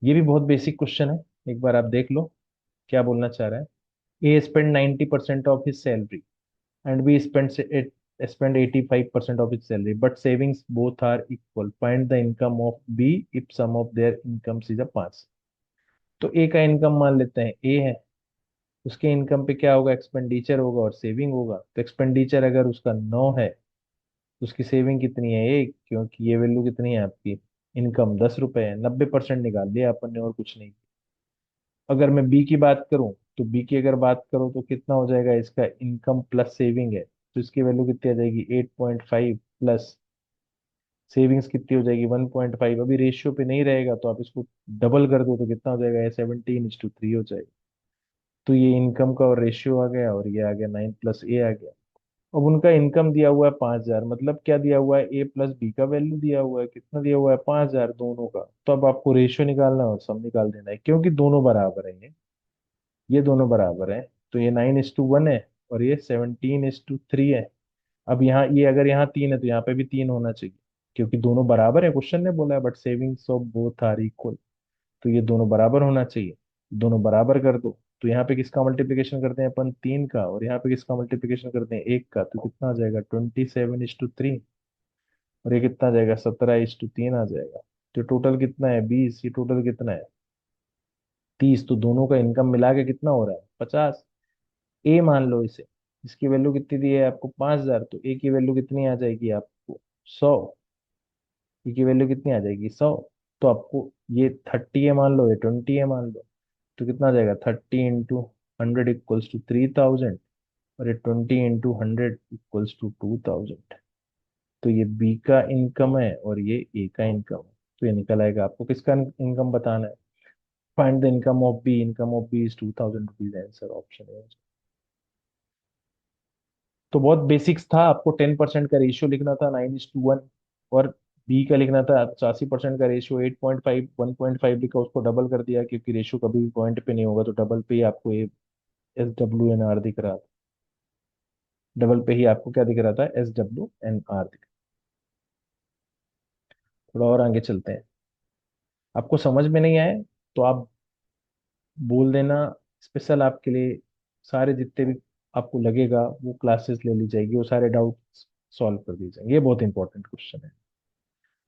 ये भी बहुत बेसिक क्वेश्चन है, एक बार आप देख लो। क्या बोलना चाह रहा है, A spend 90% of his salary and B spend 85% of its salary, but savings both are equal. Find the income of B if sum of their incomes is a 5। तो ए का इनकम मान लेते हैं ए है, उसके इनकम पे क्या होगा, एक्सपेंडिचर होगा और सेविंग होगा। तो एक्सपेंडिचर अगर उसका 9 है, तो उसकी सेविंग कितनी है 1, क्योंकि ये वैल्यू कितनी है आपकी, इनकम 10 रुपए है, 90% निकाल दिया अपन ने, और कुछ नहीं। अगर मैं बी की बात करूं, तो बी की अगर बात करूं तो कितना हो जाएगा, इसका इनकम प्लस सेविंग है, तो इसकी वैल्यू कितनी आ जाएगी, 8.5 प्लस सेविंग्स कितनी हो जाएगी, 1.5। अभी रेशियो पे नहीं रहेगा, तो आप इसको डबल कर दो तो कितना हो जाएगा, 17:3 हो जाएगा। तो ये इनकम का और रेशियो आ गया, और ये आ गया 9 + ए आ गया। अब उनका इनकम दिया हुआ है 5,000, मतलब क्या दिया हुआ है, ए प्लस बी का वैल्यू दिया हुआ है, कितना दिया हुआ है, 5,000 दोनों का। तो अब आपको रेशियो निकालना है और सम निकाल देना है, क्योंकि दोनों बराबर है, ये दोनों बराबर है। तो ये 9:1 है, और ये 17:3 है। अब यहाँ ये अगर यहाँ 3 है, तो यहाँ पे भी 3 होना चाहिए, क्योंकि दोनों बराबर है, क्वेश्चन ने बोला है, but savings of both are equal. तो ये दोनों बराबर होना चाहिए, दोनों बराबर कर दो। तो यहाँ पे किसका मल्टीप्लिकेशन करते हैं अपन, 3 का, और यहाँ पे किसका मल्टीप्लिकेशन करते हैं, 1 का। तो कितना आ जाएगा, 27:3। और ये कितना आ जाएगा, 17:3 आ जाएगा। तो टोटल कितना है, 20। ये टोटल कितना है, 30। तो दोनों का इनकम मिला के कितना हो रहा है, 50। ए मान लो इसे, इसकी वैल्यू कितनी दी है आपको, 5,000। तो ए की वैल्यू कितनी आ जाएगी आपको, 100। ए की वैल्यू कितनी आ जाएगी, 100। तो आपको ये 30 है मान लो, ये 20 है मान लो, तो कितना आ जाएगा, 30 × 100 इक्वल्स टू 3,000, और ये 20 × 100 इक्वल्स टू 2,000। तो ये बी का इनकम है, और ये ए का इनकम है। तो ये निकल आएगा, आपको किसका इनकम बताना है, find the income of B. Income of B is 2,000 rupees, answer option है। तो बहुत बेसिक्स था, आपको 10% का रेशियो लिखना था, 9:1। और बी का लिखना था 85% का रेशियो, 8.5, 1.5 लिखा, उसको डबल कर दिया, क्योंकि रेशियो कभी भी पॉइंट पे नहीं होगा, तो डबल पे ही आपको SWNR दिख रहा था। डबल पे ही आपको क्या दिख रहा था, SWNR दिख। थोड़ा और आगे चलते हैं, आपको समझ में नहीं आए तो आप बोल देना, स्पेशल आपके लिए सारे जितने भी आपको लगेगा वो क्लासेस ले ली जाएगी, वो सारे डाउट सॉल्व कर दिए जाएंगे। ये बहुत इंपॉर्टेंट क्वेश्चन है,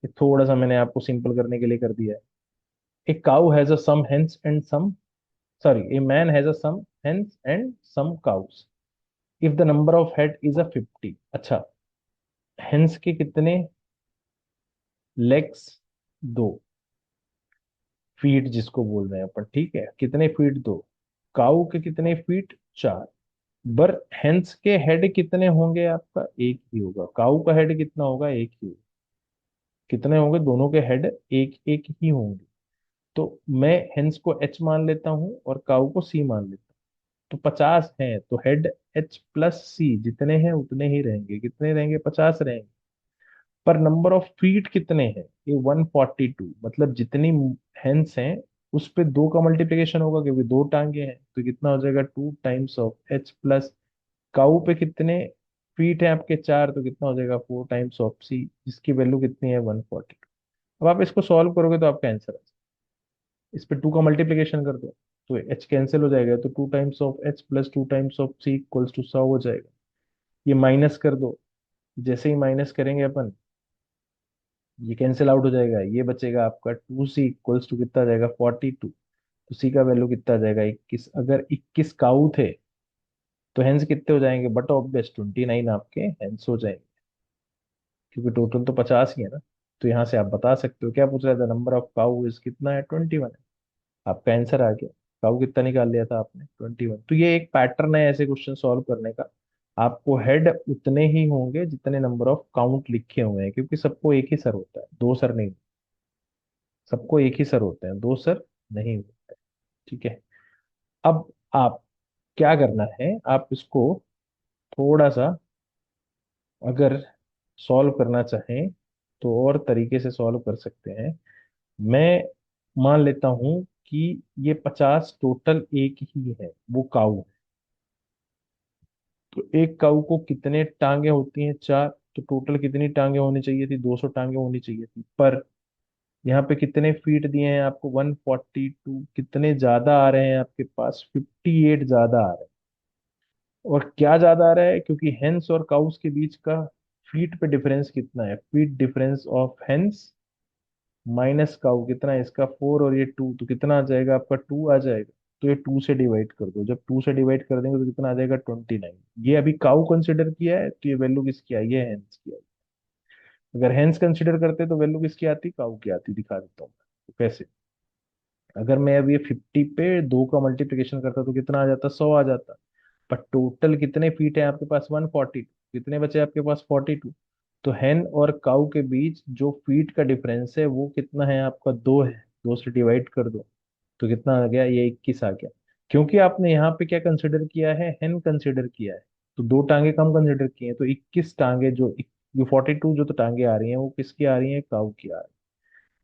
ये थोड़ा सा मैंने आपको सिंपल करने के लिए कर दिया है। A cow has a some hens and some, sorry, a man has a some hens and some cows. If the number of head is a 50, अच्छा, हेंस के कितने लेग्स? दो। फीट जिसको बोल रहे हैं अपन, ठीक है, कितने फीट? दो। काऊ के कितने फीट? चार। बर हेंस के हेड कितने होंगे? आपका एक ही होगा। काऊ का हेड कितना होगा? एक ही होगा। कितने होंगे? दोनों के हेड एक एक ही होंगे। तो मैं हेंस को एच मान लेता हूं और काऊ को सी मान लेता हूँ। तो 50 है तो हेड एच प्लस सी जितने हैं उतने ही रहेंगे। कितने रहेंगे? 50 रहेंगे। पर नंबर ऑफ फीट कितने हैं? ये 142, मतलब जितनी हेंस हैं उस पे दो का मल्टीप्लिकेशन होगा क्योंकि दो टांगे हैं। तो कितना हो जाएगा? 2 टाइम्स ऑफ एच प्लस। काऊ पे कितने फीट है आपके? चार। तो कितना हो जाएगा? 4 टाइम्स ऑफ सी, जिसकी वैल्यू कितनी है? 142। अब आप इसको सॉल्व करोगे तो आपका आंसर आ जाएगा। इस पे टू का मल्टीप्लिकेशन कर दो तो एच कैंसिल हो जाएगा। तो 2 times of H plus 2 times of C equals to 100 हो जाएगा। ये माइनस कर दो। जैसे ही माइनस करेंगे अपन, ये कैंसिल आउट हो जाएगा। ये बचेगा आपका 2 सी इक्वल्स टू कितना आ जाएगा? 42। तो सी का वैल्यू कितना आ जाएगा? 21। अगर 21 काऊ थे तो हेंस कितने हो जाएंगे? बट ऑब्वियस 29 आपके हेंस हो जाएंगे क्योंकि टोटल तो 50 ही है ना। तो यहाँ से आप बता सकते हो। क्या पूछ रहा था? नंबर ऑफ काऊ इज कितना है? 21 है। आपका आंसर आ गया। काऊ कितना निकाल लिया था आपने? 21। तो ये एक पैटर्न है ऐसे क्वेश्चन सॉल्व करने का। आपको हेड उतने ही होंगे जितने नंबर ऑफ काउंट लिखे हुए हैं, क्योंकि सबको एक ही सर होता है, दो सर नहीं। सबको एक ही सर होते हैं, दो सर नहीं होते। ठीक है। अब आप क्या करना है, आप इसको थोड़ा सा अगर सॉल्व करना चाहें तो और तरीके से सॉल्व कर सकते हैं। मैं मान लेता हूं कि ये 50 टोटल एक ही है, वो काऊ। तो एक काऊ को कितने टांगे होती हैं? चार। तो टोटल कितनी टांगे होनी चाहिए थी? 200 टांगे होनी चाहिए थी। पर यहाँ पे कितने फीट दिए हैं आपको? 142। कितने ज्यादा आ रहे हैं आपके पास? 58 ज्यादा आ रहे हैं। और क्या ज्यादा आ रहा है? क्योंकि हेंस और काउस के बीच का फीट पे डिफरेंस कितना है? Feet difference of hence minus cow कितना है? इसका 4 और ये 2, तो कितना आ जाएगा आपका? 2 आ जाएगा। तो ये 2 से डिवाइड कर दो। जब 2 से डिवाइड कर देंगे तो कितना आ जाएगा? 29। ये अभी काउ कंसिडर किया है तो ये वैल्यू किसकी आई है? हेंस की आई। अगर हेंस कंसिडर करते तो वैल्यू किसकी आती? काउ की आती। दिखा देता हूँ तो कैसे। अगर मैं अब ये 50 पे दो का मल्टीप्लिकेशन करता तो कितना आ जाता? 100 आ जाता। पर टोटल कितने फीट है आपके पास? 142। कितने बचे आपके पास? 42। तो हेन और काउ के बीच जो फीट का डिफरेंस है वो कितना है आपका? 2 है। 2 से डिवाइड कर दो तो कितना आ गया? ये 21 आ गया। क्योंकि आपने यहाँ पे क्या कंसिडर किया है? हेन कंसिडर किया है। तो दो टांगे कम कंसिडर किए हैं। तो 21 टांगे जो 42 जो तो टांगे आ रही हैं वो किसकी आ रही है? काउ की आ रही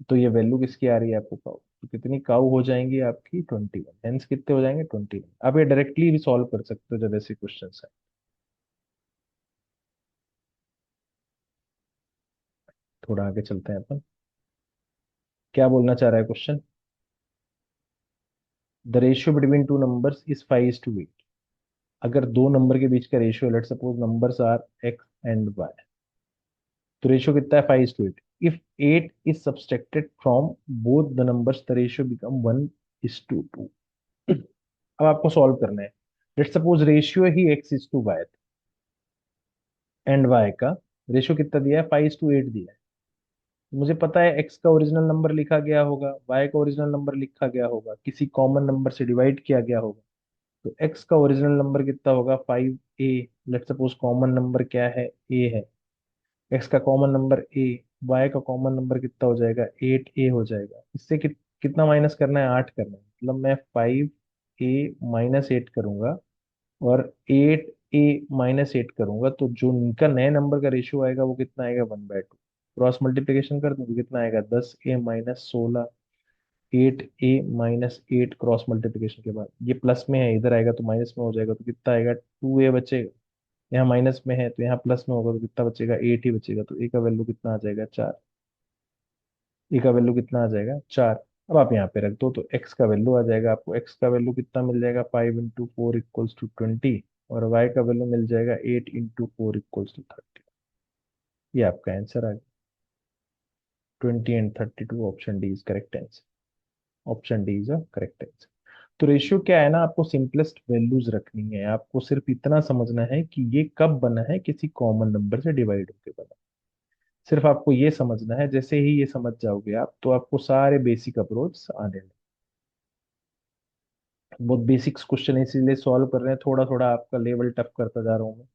है। तो ये वैल्यू किसकी आ रही है आपको? काउ। तो कितनी काउ हो जाएंगी आपकी? 21। हेंस कितने हो जाएंगे? 21। आप ये डायरेक्टली भी सॉल्व कर सकते हो जब ऐसे क्वेश्चन है। थोड़ा आगे चलते हैं अपन। क्या बोलना चाह रहा है question? The ratio between two numbers is 5:8। अगर दो नंबर के बीच का रेशियो, let suppose numbers are x and y, तो रेशियो कितना है? 5:8। If 8 is subtracted from both the numbers the ratio become 1:2। अब आपको सॉल्व करना है। लेट सपोज रेशियो ही x is to y and y का रेशियो कितना दिया है? 5:8 दिया है। मुझे पता है एक्स का ओरिजिनल नंबर लिखा गया होगा, वाई का ओरिजिनल नंबर लिखा गया होगा, किसी कॉमन नंबर से डिवाइड किया गया होगा। तो एक्स का ओरिजिनल नंबर कितना होगा? 5a। Let suppose common number क्या है? ए है। एक्स का कॉमन नंबर ए। वाई का कॉमन नंबर कितना हो जाएगा? 8a हो जाएगा। इससे कितना माइनस करना है? 8 करना है। मतलब मैं 5a-8 करूंगा और 8a-8 करूंगा तो जो इनका नए नंबर का रेशियो आएगा वो कितना आएगा? 1/2। क्रॉस मल्टीप्लिकेशन कर दूं तो कितना आएगा? 10a-16। 8a-8 क्रॉस मल्टीप्लिकेशन के बाद ये प्लस में है, इधर आएगा तो माइनस में हो जाएगा। तो कितना आएगा? 2a बचेगा। यहाँ माइनस में है तो यहाँ प्लस में होगा तो कितना बचेगा? 8 ही बचेगा। तो ए का वैल्यू कितना आ जाएगा? 4। ए का वैल्यू कितना आ जाएगा? 4। अब आप यहाँ पे रख दो तो एक्स का वैल्यू आ जाएगा आपको। एक्स का वैल्यू कितना मिल जाएगा? 5 × 4 = 20। और वाई का वैल्यू मिल जाएगा 8 × 4 = 30। ये आपका आंसर आ गया। 20 and 32, option D is correct answer. Option D is a correct answer. तो रेशियो क्या है ना, आपको सिंपलेस्ट वैल्यूज रखनी है, आपको सिर्फ इतना समझना है कि ये कब बना है, किसी कॉमन नंबर से डिवाइड होके बना। सिर्फ आपको ये समझना है, जैसे ही ये समझ जाओगे आप तो आपको सारे बेसिक अप्रोच आने लगे। बहुत बेसिक्स क्वेश्चन इसीलिए सॉल्व कर रहे हैं, थोड़ा थोड़ा आपका लेवल टफ करता जा रहा हूँ मैं,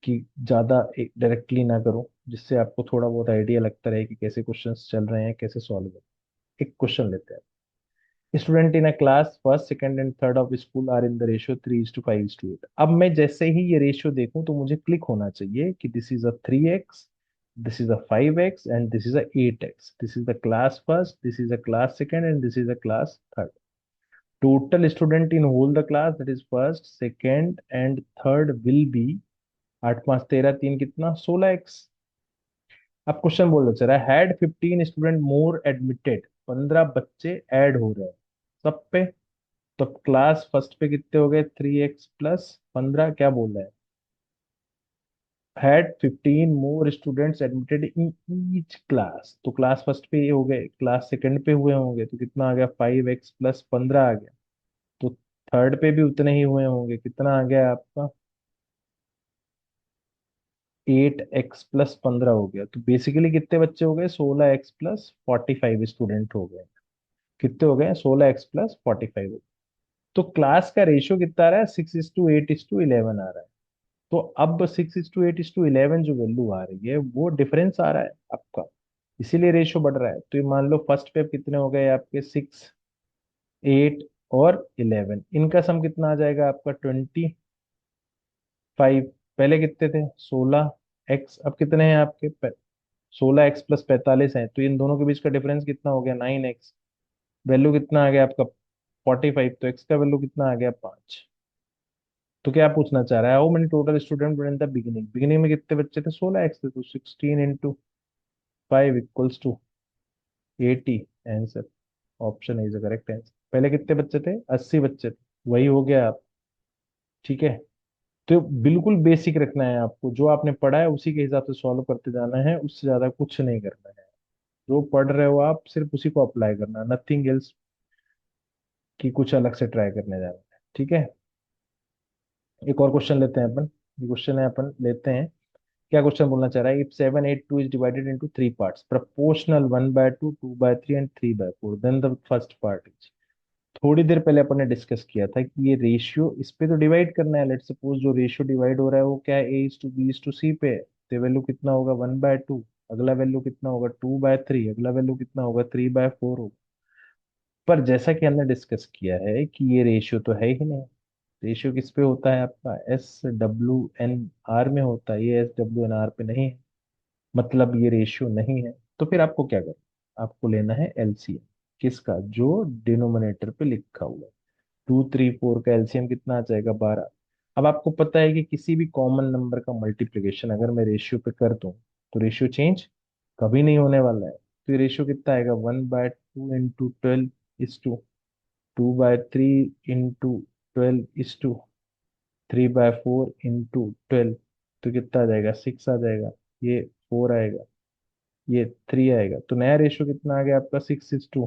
कि ज्यादा डायरेक्टली ना करूँ, जिससे आपको थोड़ा बहुत आइडिया लगता रहे कि कैसे क्वेश्चंस चल रहे हैं, कैसे सॉल्व है। एक क्वेश्चन लेते हैं। Student in a class first second and third of school are in the ratio 3:5:8। अब मैं जैसे ही ये रेशियो देखूं तो मुझे क्लिक होना चाहिए कि this is a 3x, this is a 5x and this is a 8x, this is the class first, this is a class second and this is a class third. Total student in whole the class that is first second and third will be 8 5 13 3 कितना 16x। अब question बोल रहे चला had 15 student more admitted, 15 बच्चे add हो रहे हैं सब पे। तो क्लास फर्स्ट पे कितने हो गए 3x+15, क्या बोल रहा है, had 15 more students admitted in each class. तो क्लास फर्स्ट पे ये हो गए, क्लास सेकंड पे हुए होंगे तो कितना आ गया 5x+15 आ गया। तो थर्ड पे भी उतने ही हुए होंगे, कितना आ गया आपका 8x+15 हो गया। तो बेसिकली कितने बच्चे हो गए 16x+45 स्टूडेंट हो गए। कितने हो गए 16x+45। तो क्लास का रेशियो कितना आ रहा है 6:8:11 आ रहा है। तो अब 6:8:11 जो वैल्यू आ रही है वो डिफरेंस आ रहा है आपका, इसीलिए रेशियो बढ़ रहा है। तो ये मान लो फर्स्ट पे कितने हो गए आपके 6 8 और 11, इनका सम कितना आ जाएगा आपका 25। पहले कितने थे 16x, अब कितने हैं आपके 16x+45 है, तो इन दोनों के बीच का डिफरेंस कितना हो गया 9x। वैल्यू कितना आ गया आपका 45, तो x का वैल्यू कितना आ गया 5। तो क्या पूछना चाह रहा है, how many total student in the beginning, beginning में कितने बच्चे थे 16x थे, तो 16 × 5 = 80 answer. Option is the correct answer. पहले कितने बच्चे थे 80 बच्चे थे, वही हो गया आप। ठीक है। तो बिल्कुल बेसिक रखना है आपको, जो आपने पढ़ा है उसी के हिसाब से सॉल्व करते जाना है, उससे ज्यादा कुछ नहीं करना है। जो पढ़ रहे हो आप सिर्फ उसी को अप्लाई करना, नथिंग एल्स की कुछ अलग से ट्राई करने जाना है। ठीक है। एक और क्वेश्चन लेते हैं अपन। ये क्वेश्चन है अपन लेते हैं। क्या क्वेश्चन बोलना चाह रहा है, if 7 8 2 is divided into 3 parts proportional 1/2 2/3 and 3/4 then the first part is. थोड़ी देर पहले अपन ने डिस्कस किया था कि ये रेशियो इस पे तो डिवाइड करना है। लेट सपोज जो रेशियो डिवाइड हो रहा है वो क्या है A:B:C पे है, तो वैल्यू कितना होगा 1/2, अगला वैल्यू कितना होगा 2/3, अगला वैल्यू कितना होगा 3/4 होगा। पर जैसा कि हमने डिस्कस किया है कि ये रेशियो तो है ही नहीं। रेशियो किस पे होता है आपका SW_N_R में होता है, ये SW_N_R पे नहीं है, मतलब ये रेशियो नहीं है। तो फिर आपको क्या करना, आपको लेना है एलसीएम। किसका, जो डिनोमिनेटर पे लिखा हुआ है। 2 3 4 का एलसीएम कितना आ जाएगा 12। अब आपको पता है कि किसी भी कॉमन नंबर का मल्टीप्लिकेशन अगर मैं रेशियो पे कर दूं तो रेशियो चेंज कभी नहीं होने वाला है। तो ये रेशियो कितना आएगा 1/2 × 12 2/3 × 12 3/4 × 12, तो कितना आ जाएगा 6 आ जाएगा, ये 4 आएगा, ये 3 आएगा। तो नया रेशियो कितना आ गया आपका 6:2,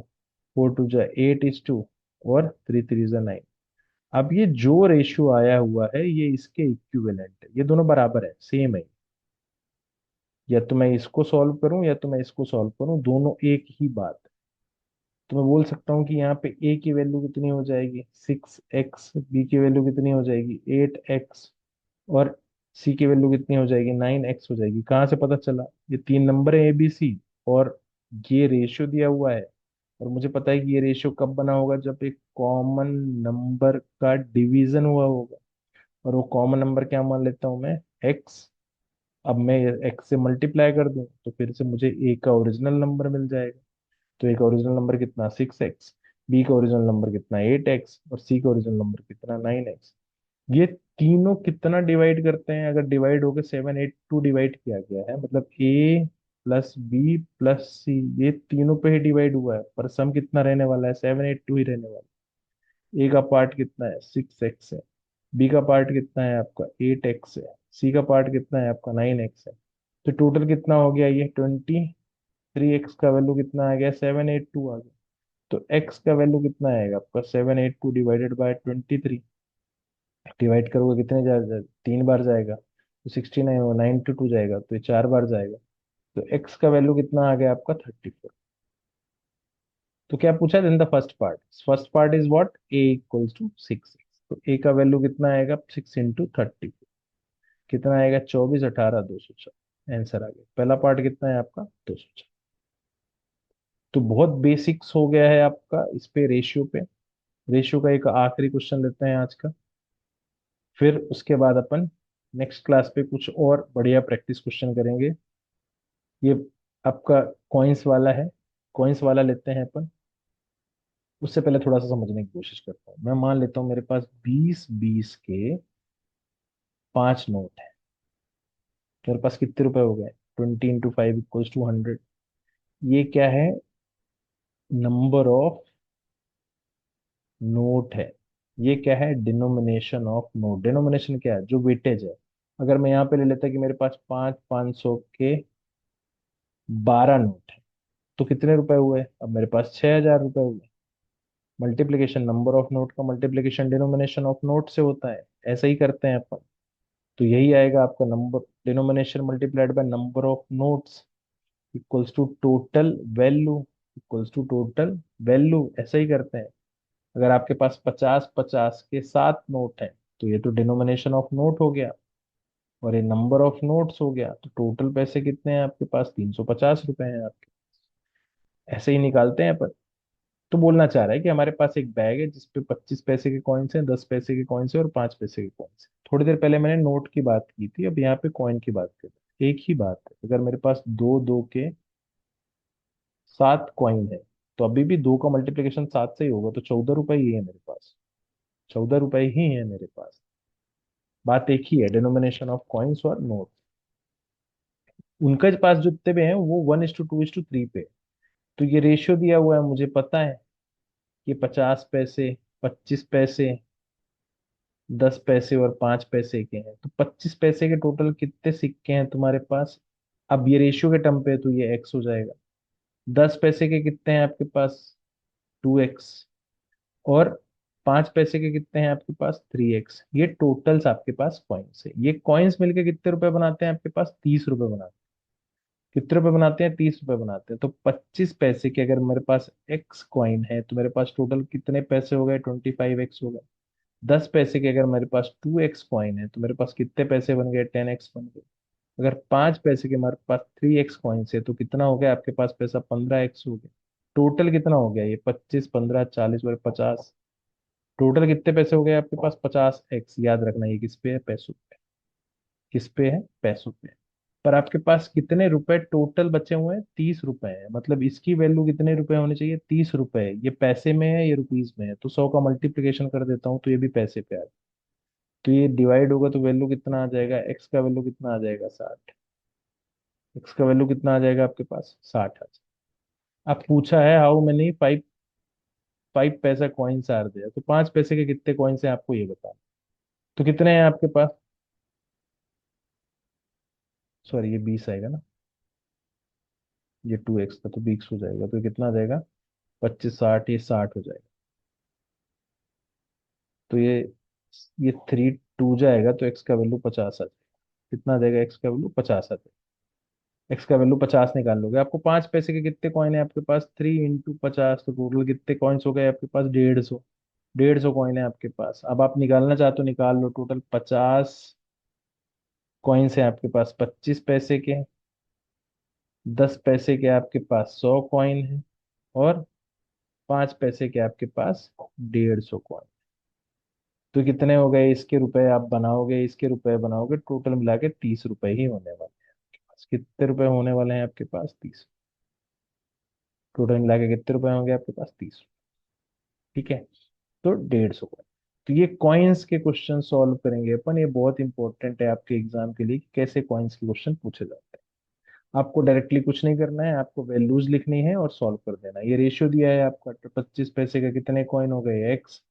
4 2 8:2 और 3 3 9। अब ये जो रेशियो आया हुआ है ये इसके इक्विवेलेंट है, ये दोनों बराबर है, सेम है। या तो मैं इसको सॉल्व करूं या तो मैं इसको सॉल्व करूं, दोनों एक ही बात है। तो मैं बोल सकता हूँ कि यहाँ पे ए की वैल्यू कितनी हो जाएगी 6x, बी की वैल्यू कितनी हो जाएगी 8x और सी की वैल्यू कितनी हो जाएगी 9x हो जाएगी। कहाँ से पता चला, ये तीन नंबर है ABC और ये रेशियो दिया हुआ है। और मुझे पता है कि ये रेशियो कब बना होगा, जब एक कॉमन नंबर का डिवीजन हुआ होगा। और वो कॉमन नंबर क्या मान लेता हूँ मैं x। अब मैं x से मल्टीप्लाई कर दूं तो फिर से मुझे a का ओरिजिनल नंबर मिल जाएगा। तो ए का ओरिजिनल नंबर कितना 6x, बी का ओरिजिनल नंबर कितना 8x और सी का ओरिजिनल नंबर कितना 9x। ये तीनों कितना डिवाइड करते हैं, अगर डिवाइड होकर 7 8 2 डिवाइड किया गया है, मतलब A+B+C ये तीनों पे ही डिवाइड हुआ है, पर सम कितना रहने वाला है 7 8 2 ही रहने वाला है। ए का पार्ट कितना है 6x है, बी का पार्ट कितना है आपका 8x है, सी का पार्ट कितना है आपका 9x है। तो टोटल कितना हो गया ये 23x का वैल्यू कितना आ गया 7 8 2 आ गया। तो x का वैल्यू कितना आएगा आपका 782 डिवाइडेड बाय 23। डिवाइड करोगे कितने तीन बार जाएगा तो 69, 92 जाएगा तो ये चार बार जाएगा। तो x का वैल्यू कितना आ गया आपका 34। तो क्या पूछा then the first part is what a equals to 6। तो a का वैल्यू कितना आएगा 6 × 30, कितना आएगा 24, 18, 204। आंसर आ गया। पहला पार्ट कितना है आपका 204। तो बहुत बेसिक्स हो गया है आपका इस पे, रेशियो पे। रेशियो का एक आखिरी क्वेश्चन लेते हैं आज का, फिर उसके बाद अपन नेक्स्ट क्लास पे कुछ और बढ़िया प्रैक्टिस क्वेश्चन करेंगे। ये आपका कॉइन्स वाला है, कॉइन्स वाला लेते हैं अपन। उससे पहले थोड़ा सा समझने की कोशिश करता हूँ। मैं मान लेता हूँ मेरे पास 20 20 के 5 नोट है। तो मेरे पास कितने रुपए हो गए 20 × 5 = 100। ये क्या है, नंबर ऑफ नोट है। ये क्या है, डिनोमिनेशन ऑफ नोट। डिनोमिनेशन क्या है, जो वेटेज है। अगर मैं यहाँ पे ले लेता कि मेरे पास 500 के 12 नोट है, तो कितने रुपए हुए, अब मेरे पास 6000 रुपए हुए। मल्टीप्लीकेशन, नंबर ऑफ नोट का मल्टीप्लीकेशन डिनोमिनेशन ऑफ नोट से होता है। ऐसे ही करते हैं अपन। तो यही आएगा आपका number, denomination multiplied by number of notes equals to total value, equals to total value. ऐसे ही करते हैं। अगर आपके पास 50 50 के 7 नोट हैं, तो ये तो डिनोमिनेशन ऑफ नोट हो गया, और ये नंबर ऑफ नोट्स हो गया। तो टोटल पैसे कितने हैं आपके पास, 350 रुपए हैं आपके। ऐसे ही निकालते हैं अपन। तो बोलना चाह रहा है कि हमारे पास एक बैग है जिसपे 25 पैसे के कॉइन्स हैं, 10 पैसे के कॉइन्स हैं और 5 पैसे के कॉइन्स हैं। थोड़ी देर पहले मैंने नोट की बात की थी, अब यहाँ पे कॉइन की बात कर रहे हैं। एक ही बात है। अगर मेरे पास दो दो के 7 कॉइन है, तो अभी भी दो का मल्टीप्लिकेशन 7 से ही होगा, तो 14 रुपए ही है मेरे पास। 14 रुपए ही है मेरे पास। बात एक ही है, डिनोमिनेशन ऑफ कॉइन्स और नोट। उनके पास जो जितने भी हैं वो 1:2:3 पे। तो ये रेशियो दिया हुआ है, मुझे पता है कि 50 पैसे, 25 पैसे, 10 पैसे और 5 पैसे के हैं। तो 25 पैसे के टोटल कितने सिक्के हैं तुम्हारे पास। अब ये रेशियो के टर्म पे है, तो ये एक्स हो जाएगा। 10 पैसे के कितने हैं आपके पास, 2x। और 5 पैसे के कितने हैं आपके पास, 3x। ये टोटल्स आपके पास कॉइन्स है। ये कॉइन्स मिलके कितने रुपए बनाते हैं आपके पास, 30 रुपए बनाते हैं। कितने रुपए बनाते हैं, 30 रुपए बनाते हैं। तो 25 पैसे के अगर मेरे पास x कॉइन है, तो मेरे पास टोटल कितने पैसे हो गए, 25x हो गए। 10 पैसे के अगर मेरे पास 2x कॉइन है, तो मेरे पास कितने पैसे बन गए, 10x बन गए। अगर 5 पैसे के हमारे पास 3x कॉइन्स है, तो कितना हो गया आपके पास पैसा, 15x हो गया। टोटल कितना हो गया ये, 25 15 40 और 50। टोटल कितने पैसे हो गए आपके पास, 50x। याद रखना ये किस पे है, पैसों पे। किस पे है, पैसों पे। पर आपके पास कितने रुपए टोटल बचे हुए हैं, 30 रुपए है। मतलब इसकी वैल्यू कितने रुपए होने चाहिए, 30 रुपए। ये पैसे में है, ये रुपीज में है। तो 100 का मल्टीप्लिकेशन कर देता हूँ, तो ये भी पैसे पे आ जाए। तो ये डिवाइड होगा तो वैल्यू कितना आ जाएगा, एक्स का वैल्यू कितना आ जाएगा, 60। एक्स का वैल्यू कितना आ जाएगा आपके पास, 60 आ जाएगा। अब पूछा है हाउ मेनी 5 पैसा कॉइन्स आर देयर। तो 5 पैसे के कितने कॉइन्स हैं आपको ये बताना। तो कितने हैं आपके पास, सॉरी ये 20 आएगा ना, ये 2x का तो 20 हो जाएगा। तो कितना आ जाएगा, 25 60, ये 60 हो जाएगा। तो ये 3 2 जाएगा, तो एक्स का वैल्यू 50 आ जाएगा। कितना आ जाएगा, एक्स का वैल्यू 50 आ जाएगा। एक्स का वैल्यू 50 निकाल लोगे। आपको 5 पैसे के कितने कॉइन है आपके पास, 3 × 50। तो टोटल कितने कॉइन्स हो गए आपके पास, 150। 150 कॉइन है आपके पास। अब आप निकालना चाहते हो निकाल लो। टोटल 50 कॉइन्स है आपके पास 25 पैसे के। 10 पैसे के आपके पास 100 कॉइन है। और 5 पैसे के आपके पास 150 कॉइन। तो कितने हो गए इसके रुपए, आप बनाओगे इसके रुपए बनाओगे, टोटल मिला के 30 रुपए ही होने वाले हैं आपके पास। कितने रुपए होने वाले हैं आपके पास, 30। टोटल मिला के कितने रुपए होंगे आपके पास, 30। ठीक है। तो 150 कॉइन। तो ये कॉइन्स के क्वेश्चन सॉल्व करेंगे अपन। ये बहुत इंपॉर्टेंट है आपके एग्जाम के लिए कि कैसे कॉइन्स के क्वेश्चन पूछे जाते हैं। आपको डायरेक्टली कुछ नहीं करना है, आपको वैल्यूज लिखनी है और सॉल्व कर देना है। ये रेशियो दिया है आपका, तो 25 पैसे का कितने कॉइन हो गए, एक्स।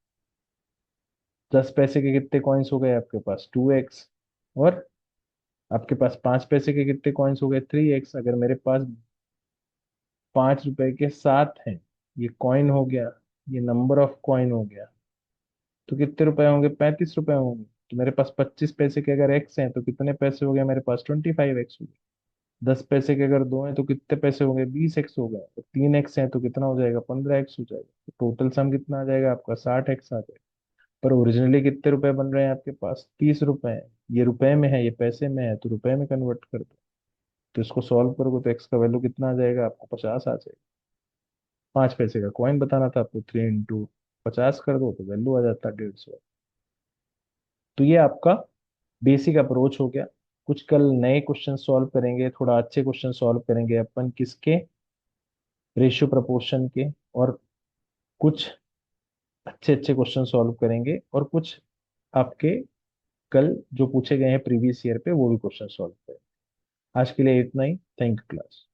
10 पैसे के कितने कॉइन्स हो गए आपके पास, 2x। और आपके पास 5 पैसे के कितने कॉइन्स हो गए, 3x। अगर मेरे पास 5 रुपए के 7 हैं, ये कॉइन हो गया, ये नंबर ऑफ कॉइन हो गया। तो कितने रुपए होंगे? 35 रुपए होंगे। तो मेरे पास 25 पैसे के अगर एक्स हैं तो कितने पैसे हो गए मेरे पास? 25 एक्स हो गए। 10 पैसे के अगर दो हैं तो कितने पैसे हो गए? 20 एक्स हो गए। तो 3 एक्स हैं तो कितना हो जाएगा? 15 एक्स हो जाएगा। तो टोटल सम कितना आ जाएगा आपका? 60 एक्स आ जाएगा। पर ओरिजिनली कितने रुपए बन रहे हैं आपके पास? 30 रुपए हैं। ये रुपए में है, ये पैसे में है, तो रुपए में कन्वर्ट कर दो। तो इसको सॉल्व करोगे तो एक्स का वैल्यू कितना आ जाएगा आपको? 50 आ जाएगा। 5 पैसे का कॉइन बताना था आपको, 3 इंटू 50 कर दो तो वैल्यू आ जाता है 150। तो ये आपका बेसिक अप्रोच हो गया। कुछ कल नए क्वेश्चन सॉल्व करेंगे, थोड़ा अच्छे क्वेश्चन सॉल्व करेंगे अपन किसके? रेशियो प्रपोर्शन के। और कुछ अच्छे अच्छे क्वेश्चन सॉल्व करेंगे, और कुछ आपके कल जो पूछे गए हैं प्रीवियस ईयर पे वो भी क्वेश्चन सॉल्व करेंगे। आज के लिए इतना ही। Thank you class.